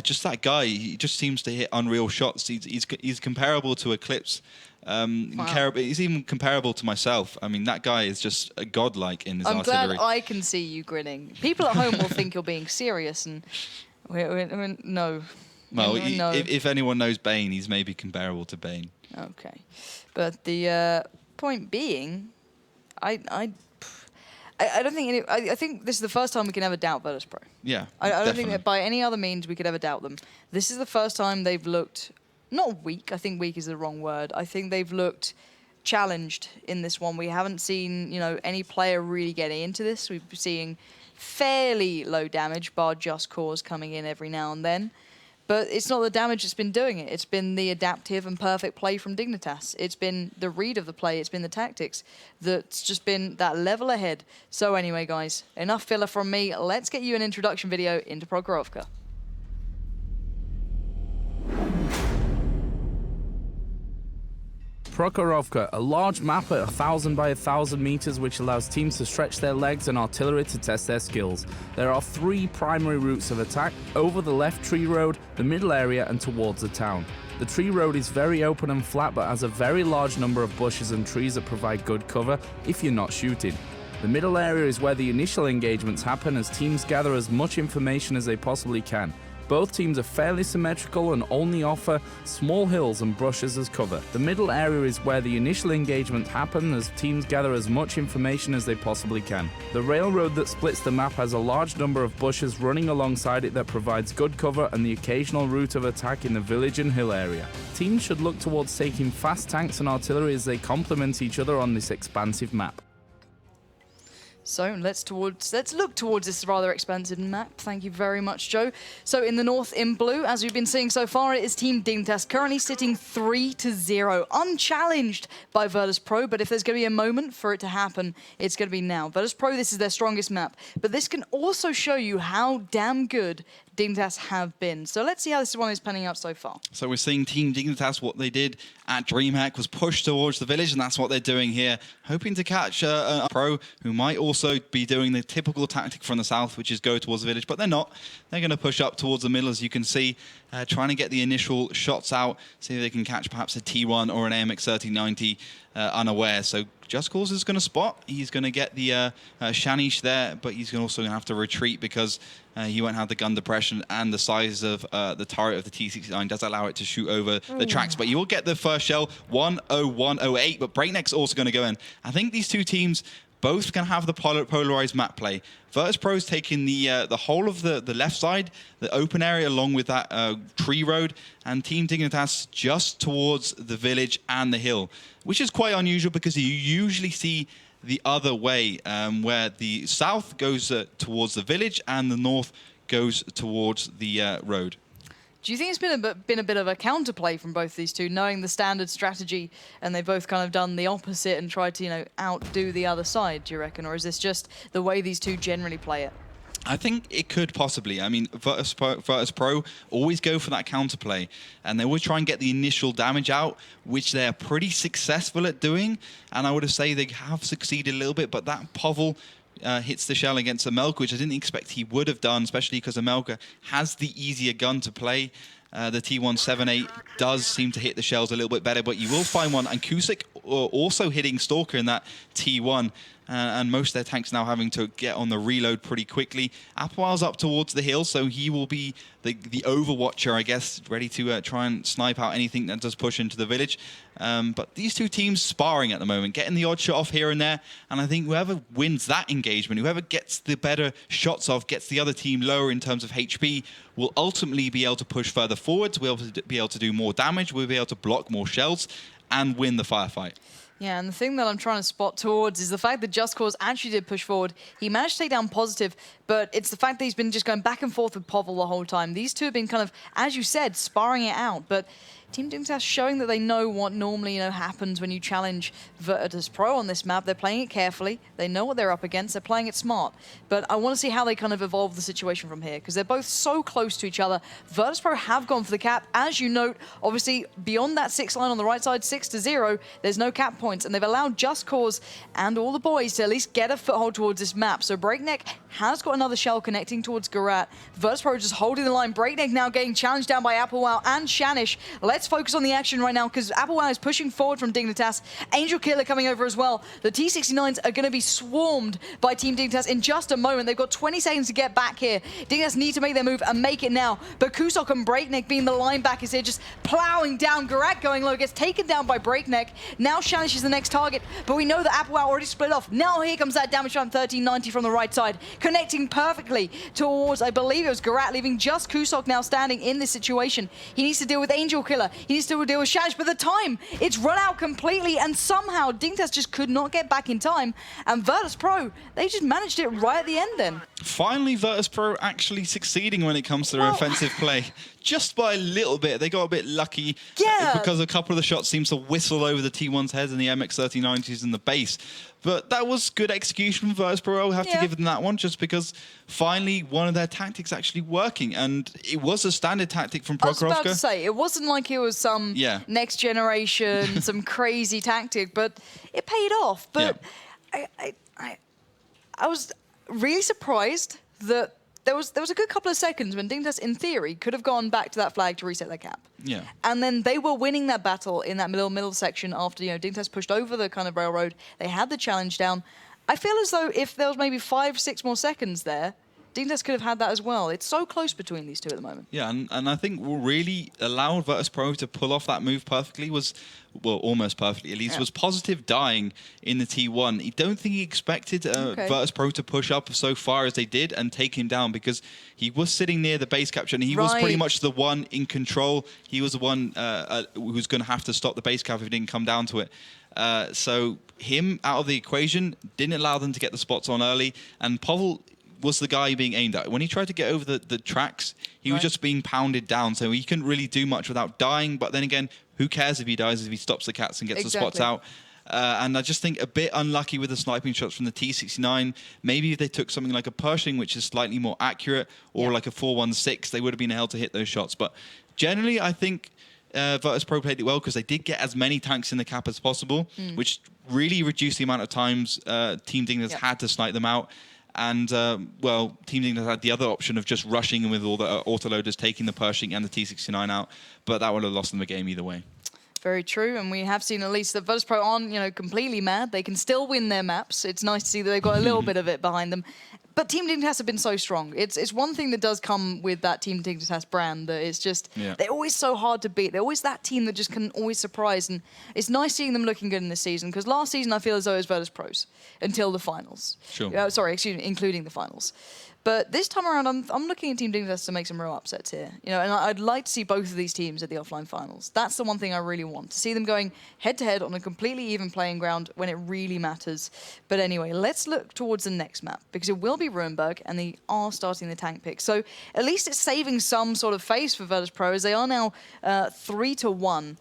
Just that guy, he just seems to hit unreal shots. He's comparable to Eclipse. He's even comparable to myself. I mean, that guy is just a godlike in his artillery. I'm glad I can see you grinning. People at home will think you're being serious, and no. Well, if anyone knows Bane, he's maybe comparable to Bane. Okay, but the point being, I don't think I think this is the first time we can ever doubt Virtus.pro. Yeah, I don't think that by any other means we could ever doubt them. This is the first time they've looked not weak. I think weak is the wrong word. I think they've looked challenged in this one. We haven't seen any player really getting into this. We've been seeing fairly low damage, bar Just Cause coming in every now and then. But it's not the damage that's been doing it. It's been the adaptive and perfect play from Dignitas. It's been the read of the play. It's been the tactics that's just been that level ahead. So anyway, guys, enough filler from me. Let's get you an introduction video into Prokhorovka. Prokhorovka, a large map at 1,000 by 1,000 meters which allows teams to stretch their legs and artillery to test their skills. There are 3 primary routes of attack: over the left tree road, the middle area and towards the town. The tree road is very open and flat but has a very large number of bushes and trees that provide good cover if you're not shooting. The middle area is where the initial engagements happen as teams gather as much information as they possibly can. Both teams are fairly symmetrical and only offer small hills and brushes as cover. The middle area is where the initial engagements happen as teams gather as much information as they possibly can. The railroad that splits the map has a large number of bushes running alongside it that provides good cover and the occasional route of attack in the village and hill area. Teams should look towards taking fast tanks and artillery as they complement each other on this expansive map. So let's look towards this rather expensive map. Thank you very much, Joe. So in the north, in blue, as we've been seeing so far, it is Team Dignitas, currently sitting 3-0, unchallenged by Virtus.pro. But if there's going to be a moment for it to happen, it's going to be now. Virtus.pro, this is their strongest map. But this can also show you how damn good Dignitas have been. So let's see how this one is panning out so far. So we're seeing Team Dignitas, what they did at DreamHack was push towards the village, and that's what they're doing here, hoping to catch a pro who might also be doing the typical tactic from the south, which is go towards the village, but they're not. They're going to push up towards the middle, as you can see, trying to get the initial shots out, see if they can catch perhaps a T1 or an AMX 3090 unaware. So Just Cause is going to spot. He's going to get the Shanish there, but he's also going to have to retreat because he won't have the gun depression, and the size of the turret of the T69 does allow it to shoot over the tracks. But you will get the first shell, 10108, but Breakneck's also going to go in. I think these two teams both can have the polarized map play. Virtus.pro's taking the whole of the left side, the open area, along with that tree road, and Team Dignitas just towards the village and the hill, which is quite unusual because you usually see the other way, where the south goes towards the village and the north goes towards the road. Do you think it's been a bit of a counterplay from both these two, knowing the standard strategy, and they've both kind of done the opposite and tried to, outdo the other side, do you reckon? Or is this just the way these two generally play it? I think it could possibly. I mean, Virtus.pro always go for that counterplay, and they always try and get the initial damage out, which they're pretty successful at doing. And I would say they have succeeded a little bit, but that Povel hits the shell against Amelka, which I didn't expect he would have done, especially because Amelka has the easier gun to play. The T178 does seem to hit the shells a little bit better, but you will find one. And Kusik also hitting Stalker in that T1. And most of their tanks now having to get on the reload pretty quickly. Applewow's up towards the hill, so he will be the overwatcher, I guess, ready to try and snipe out anything that does push into the village. But these two teams sparring at the moment, getting the odd shot off here and there. And I think whoever wins that engagement, whoever gets the better shots off, gets the other team lower in terms of HP, will ultimately be able to push further forwards, will be able to do more damage, will be able to block more shells, and win the firefight. Yeah, and the thing that I'm trying to spot towards is the fact that Just Cause actually did push forward. He managed to take down Positive, but it's the fact that he's been just going back and forth with Povl the whole time. These two have been kind of, as you said, sparring it out, but Team Dignitas showing that they know what normally happens when you challenge Virtus.pro on this map. They're playing it carefully. They know what they're up against. They're playing it smart. But I want to see how they kind of evolve the situation from here, because they're both so close to each other. Virtus.pro have gone for the cap. As you note, obviously, beyond that 6 line on the right side, 6-0, there's no cap points, and they've allowed Just Cause and all the boys to at least get a foothold towards this map. So Breakneck has got another shell connecting towards Garat. Virtus.pro just holding the line. Breakneck now getting challenged down by Applewow and Shanish. Let's focus on the action right now, because Applewow is pushing forward from Dignitas. Angel Killer coming over as well. The T69s are going to be swarmed by Team Dignitas in just a moment. They've got 20 seconds to get back here. Dignitas need to make their move and make it now. But Kusok and Breakneck being the linebackers here, just plowing down. Garat going low, gets taken down by Breakneck. Now Shanish is the next target, but we know that Applewow already split off. Now here comes that damage from 1390 from the right side, connecting perfectly towards, I believe it was Garat, leaving just Kusok now standing in this situation. He needs to deal with Angel Killer. He needs to deal with Shanish, but the time, it's run out completely, and somehow Dignitas just could not get back in time, and Virtus.pro, they just managed it right at the end then. Finally, Virtus.pro actually succeeding when it comes to their offensive play. Just by a little bit. They got a bit lucky because a couple of the shots seems to whistle over the T1's heads and the MX-3090s in the base. But that was good execution from Virtus.pro. I'll have to give them that one, just because finally one of their tactics actually working. And it was a standard tactic from Prokhorovka. I was about to say, it wasn't like it was some next generation, some crazy tactic, but it paid off. But I was really surprised that there was a good couple of seconds when Dignitas, in theory, could have gone back to that flag to reset their cap. Yeah. And then they were winning that battle in that middle section after, Dignitas pushed over the kind of railroad. They had the challenge down. I feel as though if there was maybe 5-6 more seconds there, Dignitas could have had that as well. It's so close between these two at the moment. Yeah, and I think what really allowed Virtus.pro to pull off that move perfectly was, well, almost perfectly at least, was Positive dying in the T1. I don't think he expected Virtus.pro to push up so far as they did and take him down, because he was sitting near the base capture and he was pretty much the one in control. He was the one who was going to have to stop the base cap if it didn't come down to it. So him out of the equation didn't allow them to get the spots on early, and Povl was the guy being aimed at. When he tried to get over the tracks, he was just being pounded down, so he couldn't really do much without dying. But then again, who cares if he dies if he stops the cats and gets the spots out? And I just think a bit unlucky with the sniping shots from the T69. Maybe if they took something like a Pershing, which is slightly more accurate, or like a 416, they would have been able to hit those shots. But generally, I think Virtus.pro played it well, because they did get as many tanks in the cap as possible, which really reduced the amount of times Team Dignitas had to snipe them out. And, well, Team Dignitas had the other option of just rushing with all the autoloaders, taking the Pershing and the T69 out, but that would have lost them the game either way. Very true, and we have seen at least that Virtus.pro aren't, completely mad. They can still win their maps. It's nice to see that they've got a little bit of it behind them. But Team Dignitas have been so strong. It's one thing that does come with that Team Dignitas brand, that it's just, they're always so hard to beat. They're always that team that just can always surprise, and it's nice seeing them looking good in this season, because last season I feel as though it was Virtus.pro's until the finals. Sure. Sorry, excuse me, including the finals. But this time around, I'm looking at Team Dignitas to make some real upsets here. And I'd like to see both of these teams at the offline finals. That's the one thing I really want, to see them going head-to-head on a completely even playing ground when it really matters. But anyway, let's look towards the next map, because it will be Ruinberg, and they are starting the tank pick. So at least it's saving some sort of face for Virtus.pro, as they are now 3-1.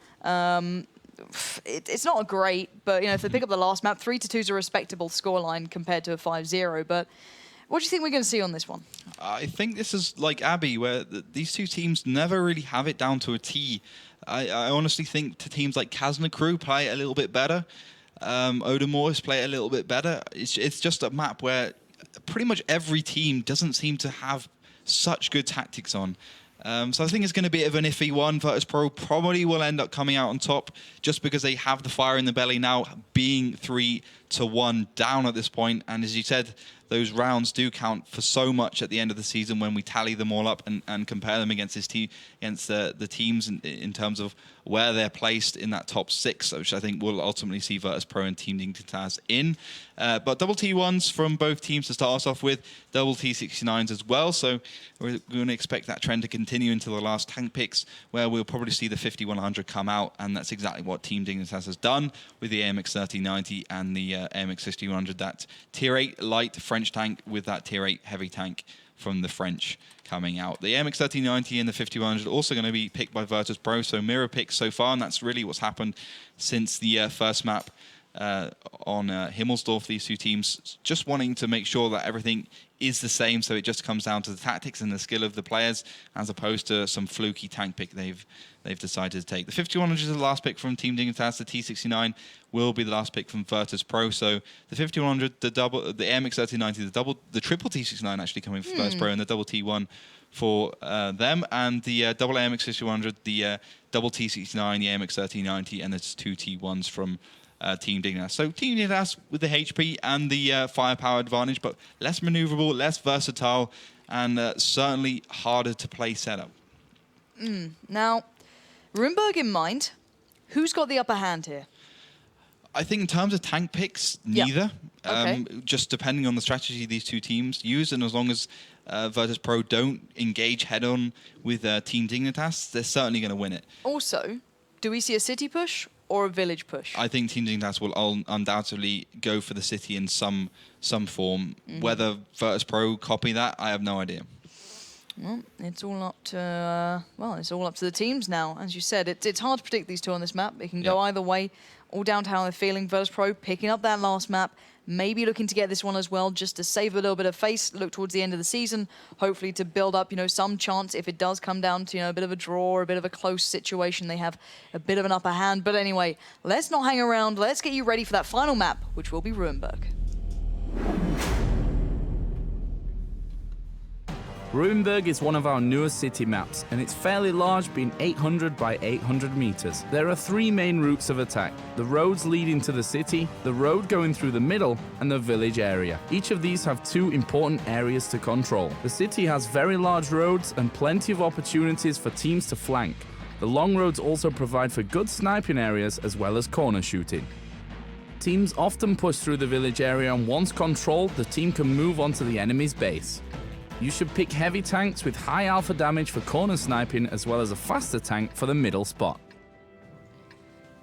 It's not great, but if they pick up the last map, 3-2 is a respectable scoreline compared to a 5-0. But what do you think we're going to see on this one? I think this is like Abby, where these two teams never really have it down to a T. I honestly think teams like Kazna Crew play a little bit better. Odomor's play a little bit better. It's just a map where pretty much every team doesn't seem to have such good tactics on. So I think it's going to be a bit of an iffy one. Virtus.pro probably will end up coming out on top just because they have the fire in the belly now, being 3-1 down at this point. And as you said, those rounds do count for so much at the end of the season when we tally them all up and compare them against this team, against the teams in terms of where they're placed in that top 6, which I think will ultimately see Virtus.pro and Team Dignitas in. But double T1s from both teams to start us off with, double T69s as well. So we're going to expect that trend to continue until the last tank picks, where we'll probably see the 5100 come out, and that's exactly what Team Dignitas has done with the AMX 3090 and the AMX 5100, that Tier 8 light French tank with that Tier 8 heavy tank from the French coming out. The AMX 3090 and the 5100 also going to be picked by Virtus.pro, so mirror picks so far, and that's really what's happened since the first map on Himmelsdorf. These two teams just wanting to make sure that everything is the same, so it just comes down to the tactics and the skill of the players as opposed to some fluky tank pick they've decided to take. The 5100 is the last pick from Team Dignitas. The T69 will be the last pick from Virtus.pro. So the 5100, the AMX 3090, the triple T69 actually coming from Virtus.pro, and the double T1 for them, and the double AMX 5100, the double T69, the AMX 3090, and there's 2 T1s from Team Dignitas. So Team Dignitas with the HP and the firepower advantage, but less maneuverable, less versatile, and certainly harder to play setup. Now, Ruinberg in mind, who's got the upper hand here? I think in terms of tank picks, neither. Okay. Just depending on the strategy these two teams use, and as long as Virtus.pro don't engage head-on with Team Dignitas, they're certainly going to win it. Also, do we see a city push or a village push? I think Team Dignitas will undoubtedly go for the city in some form. Whether Virtus.pro copy that, I have no idea. Well, it's all up to the teams now. As you said, it's hard to predict these two on this map. It can go either way, all down to how they're feeling. Virtus.pro picking up that last map, maybe looking to get this one as well, just to save a little bit of face, look towards the end of the season, hopefully to build up, some chance if it does come down to, a bit of a draw or a bit of a close situation. They have a bit of an upper hand. But anyway, let's not hang around. Let's get you ready for that final map, which will be Ruinberg. Ruinberg is one of our newest city maps, and it's fairly large, being 800 by 800 meters. There are 3 main routes of attack: the roads leading to the city, the road going through the middle, and the village area. Each of these have 2 important areas to control. The city has very large roads and plenty of opportunities for teams to flank. The long roads also provide for good sniping areas as well as corner shooting. Teams often push through the village area, and once controlled, the team can move on to the enemy's base. You should pick heavy tanks with high alpha damage for corner sniping, as well as a faster tank for the middle spot.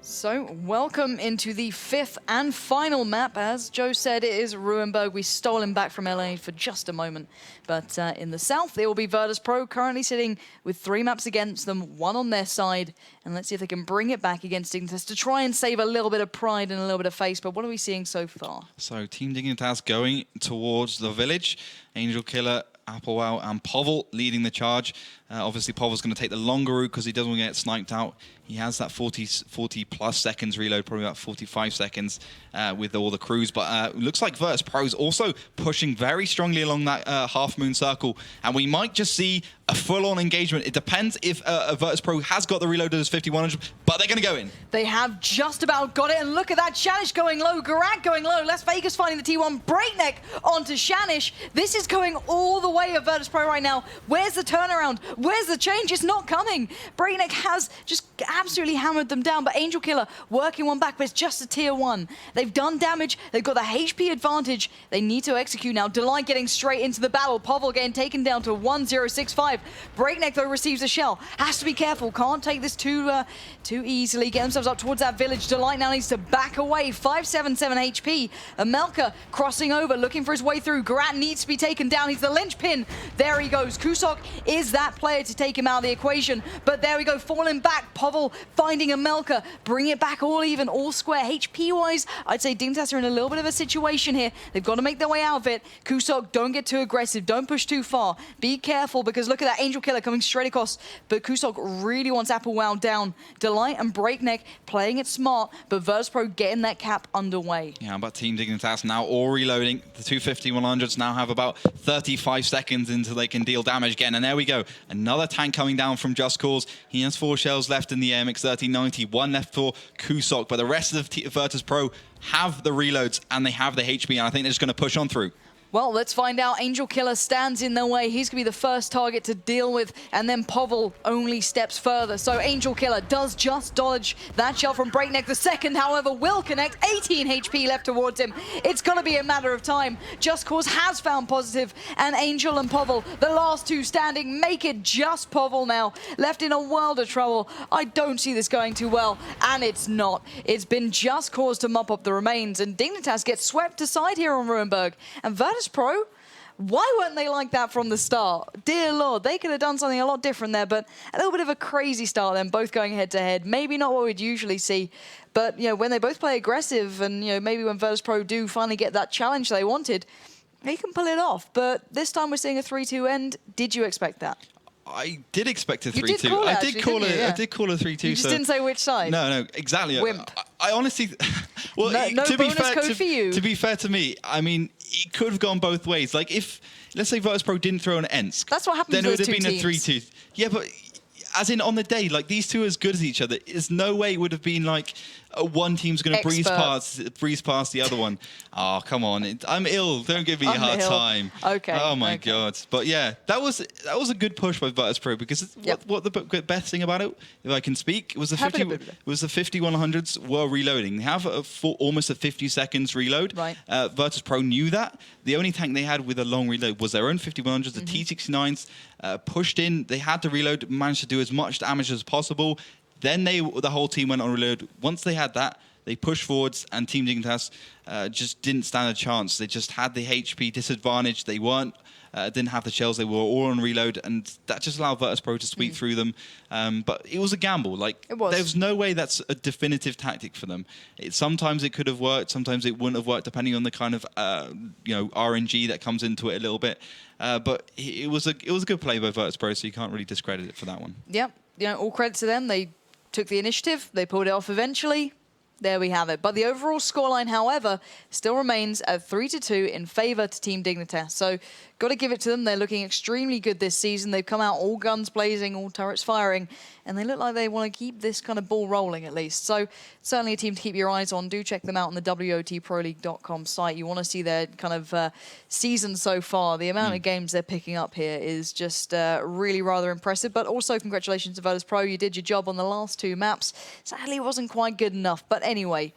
So, welcome into the 5th and final map. As Joe said, it is Ruinberg. We stole him back from LA for just a moment. But in the south, it will be Virtus.pro, currently sitting with 3 maps against them, 1 on their side. And let's see if they can bring it back against Dignitas to try and save a little bit of pride and a little bit of face. But what are we seeing so far? So, Team Dignitas going towards the village. Angel Killer, Applewell and Povel leading the charge. Obviously, Povel's going to take the longer route because he doesn't want to get sniped out. He has that 40 plus seconds reload, probably about 45 seconds with all the crews. But looks like Virtus.pro is also pushing very strongly along that half moon circle. And we might just see a full-on engagement. It depends if Virtus.pro has got the reload of his 5100, but they're going to go in. They have just about got it. And look at that. Shanish going low. Garat going low. Las Vegas finding the T1. Breakneck onto Shanish. This is going all the way of Virtus.pro right now. Where's the turnaround? Where's the change? It's not coming. Breakneck has just absolutely hammered them down, but Angel Killer working one back, but it's just a tier 1. They've done damage. They've got the HP advantage. They need to execute now. Delight getting straight into the battle. Povel getting taken down to 1065. Breakneck, though, receives a shell. Has to be careful. Can't take this too easily. Get themselves up towards that village. Delight now needs to back away. 577 HP. Amelka crossing over, looking for his way through. Garat needs to be taken down. He's the linchpin. There he goes. Kusok is that player to take him out of the equation. But there we go. Falling back. Povel Povl finding a Melka, bring it back all even, all square. HP-wise, I'd say Dignitas are in a little bit of a situation here. They've got to make their way out of it. Kusok, don't get too aggressive. Don't push too far. Be careful, because look at that Angel Killer coming straight across. But Kusok really wants Applewell down. Delight and Breakneck playing it smart, but Virtus.pro getting that cap underway. Yeah, but Team Dignitas now all reloading. The 250-100s now have about 35 seconds until they can deal damage again. And there we go. Another tank coming down from Just Cause. He has 4 shells left in the MX-1390. 1 left for Kusok. But the rest of Virtus.pro have the reloads and they have the HP. And I think they're just going to push on through. Well, let's find out. Angel Killer stands in their way. He's going to be the first target to deal with, and then Povl only steps further. So Angel Killer does just dodge that shell from Breakneck. The second, however, will connect. 18 HP left towards him. It's going to be a matter of time. Just Cause has found positive, and Angel and Povl, the last 2 standing, make it just Povl now. Left in a world of trouble. I don't see this going too well, and it's not. It's been Just Cause to mop up the remains, and Dignitas gets swept aside here on Ruinberg. And Virtus.pro, why weren't they like that from the start? Dear Lord, they could have done something a lot different there, but a little bit of a crazy start then, both going head-to-head. Maybe not what we'd usually see, but when they both play aggressive and maybe when Virtus.pro do finally get that challenge they wanted, they can pull it off. But this time we're seeing a 3-2 end. Did you expect that? I did expect a 3-2. You did call it, I actually, did call it. yeah. I did call it 3-2. You just didn't say which side. No, exactly. Wimp. I honestly, well, no to be bonus fair, code for you. To be fair to me, I mean, it could have gone both ways. Like if, let's say, Virtus.pro didn't throw an Ensk, that's what happens. Then it would those have been teams. a 3-2. Yeah, but as in on the day, like these two are as good as each other. There's no way it would have been like one team's going to breeze past the other one. Oh, come on! I'm ill. Don't give me a hard time. Okay. Oh my God! But yeah, that was a good push by Virtus.pro because what the best thing about it, if I can speak, was the 50-100s were reloading. They have almost a 50 seconds reload. Right. Virtus.pro knew that. The only tank they had with a long reload was their own 50-100s. The T69s pushed in. They had to reload, managed to do as much damage as possible. Then the whole team went on reload. Once they had that, they pushed forwards, and Team Dignitas just didn't stand a chance. They just had the HP disadvantage. They didn't have the shells. They were all on reload, and that just allowed Virtus.pro to sweep through them. But it was a gamble. Like it was. There's no way that's a definitive tactic for them. Sometimes it could have worked. Sometimes it wouldn't have worked, depending on the kind of RNG that comes into it a little bit. But it was a good play by Virtus.pro, so you can't really discredit it for that one. Yep. All credit to them. They took the initiative. They pulled it off eventually. There we have it. But the overall scoreline, however, still remains at 3-2 in favour to Team Dignitas. So, got to give it to them. They're looking extremely good this season. They've come out all guns blazing, all turrets firing, and they look like they want to keep this kind of ball rolling at least. So, certainly a team to keep your eyes on. Do check them out on the WoTProLeague.com site. You want to see their kind of season so far. The amount of games they're picking up here is just really rather impressive. But also, congratulations to Virtus.pro. You did your job on the last 2 maps. Sadly, it wasn't quite good enough. But anyway,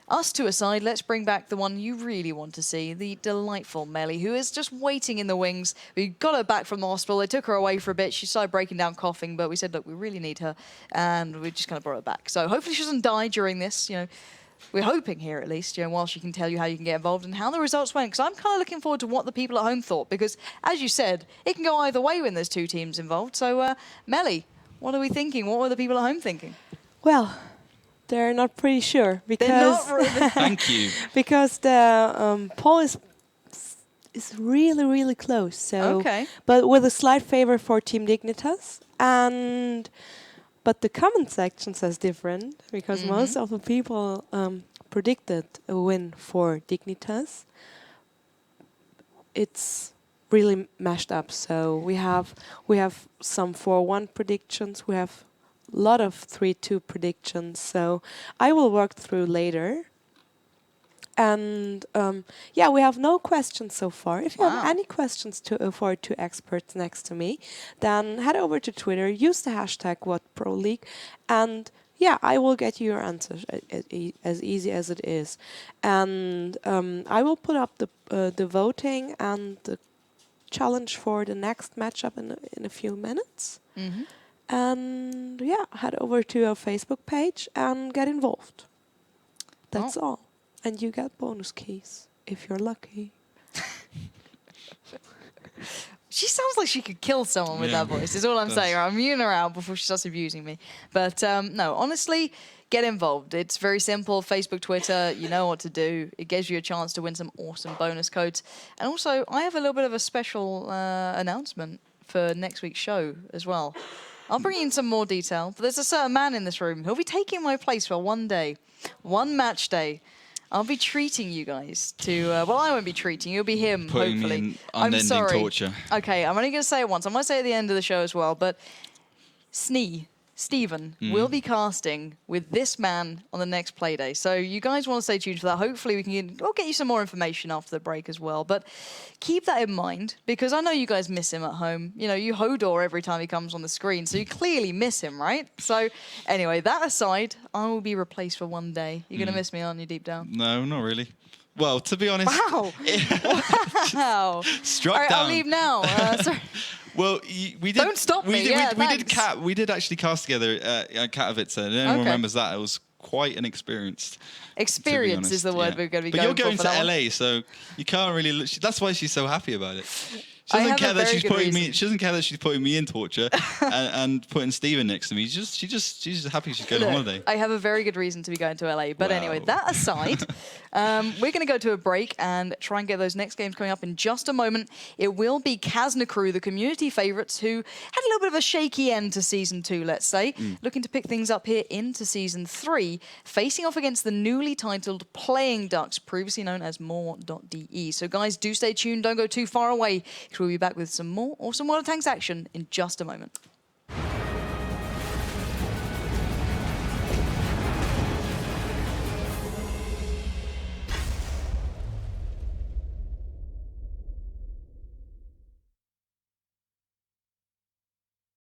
us two aside, let's bring back the one you really want to see, the delightful Melly, who is just waiting in the wings. We got her back from the hospital. They took her away for a bit. She started breaking down coughing, but we said, look, we really need her, and we just kind of brought her back. So hopefully she doesn't die during this. We're hoping here at least, while she can tell you how you can get involved and how the results went. Because I'm kind of looking forward to what the people at home thought, because as you said, it can go either way when there's 2 teams involved. So Melly, what are we thinking? What were the people at home thinking? Well, they're not pretty sure because Thank you. Because the poll is really close. So, but with a slight favor for Team Dignitas, but the comment section says different because most of the people predicted a win for Dignitas. It's really mashed up. So we have some 4-1 predictions. We have lot of 3-2 predictions, so I will work through later. And we have no questions so far. If you have any questions for 2 experts next to me, then head over to Twitter, use the hashtag WoT Pro League, and I will get you your answers as easy as it is. And I will put up the voting and the challenge for the next matchup in a few minutes. And head over to our Facebook page and get involved. That's all. And you get bonus keys if you're lucky. She sounds like she could kill someone with that voice, is all I'm saying. I'm muting her out before she starts abusing me. But no, honestly, get involved. It's very simple. Facebook, Twitter, you know what to do. It gives you a chance to win some awesome bonus codes. And also, I have a little bit of a special announcement for next week's show as well. I'll bring in some more detail, but there's a certain man in this room who'll be taking my place for one day, one match day. I'll be treating you guys to, well, I won't be treating you, it'll be him, Putting hopefully. me in unending torture. Okay, I'm only going to say it once. I might say it at the end of the show as well, but Steven will be casting with this man on the next Playday. So you guys want to stay tuned for that. Hopefully we'll get you some more information after the break as well. But keep that in mind, because I know you guys miss him at home. You know, you Hodor every time he comes on the screen, so you clearly miss him, right? So anyway, that aside, I will be replaced for one day. You're going to miss me, aren't you, deep down? No, not really. Well, to be honest... Wow! Wow! Struck All right, down. I'll leave now. Sorry. Well, we did. Don't stop me. We did actually cast together at Katowice. And anyone remembers that? It was quite an experience. Experience is the word we're going to be going for. But you're going to LA, so you can't really. That's why she's so happy about it. She I doesn't have care a that very she's good putting me. reason. She doesn't care that she's putting me in torture and putting Steven next to me. She's just happy she's going on holiday. I have a very good reason to be going to LA. But Wow. anyway, that aside, we're going to go to a break and try and get those next games coming up in just a moment. It will be Kazna Crew, the community favourites, who had a little bit of a shaky end to Season 2, let's say, looking to pick things up here into Season 3, facing off against the newly titled Playing Ducks, previously known as more.de. So guys, do stay tuned, don't go too far away, because we'll be back with some more awesome World of Tanks action in just a moment.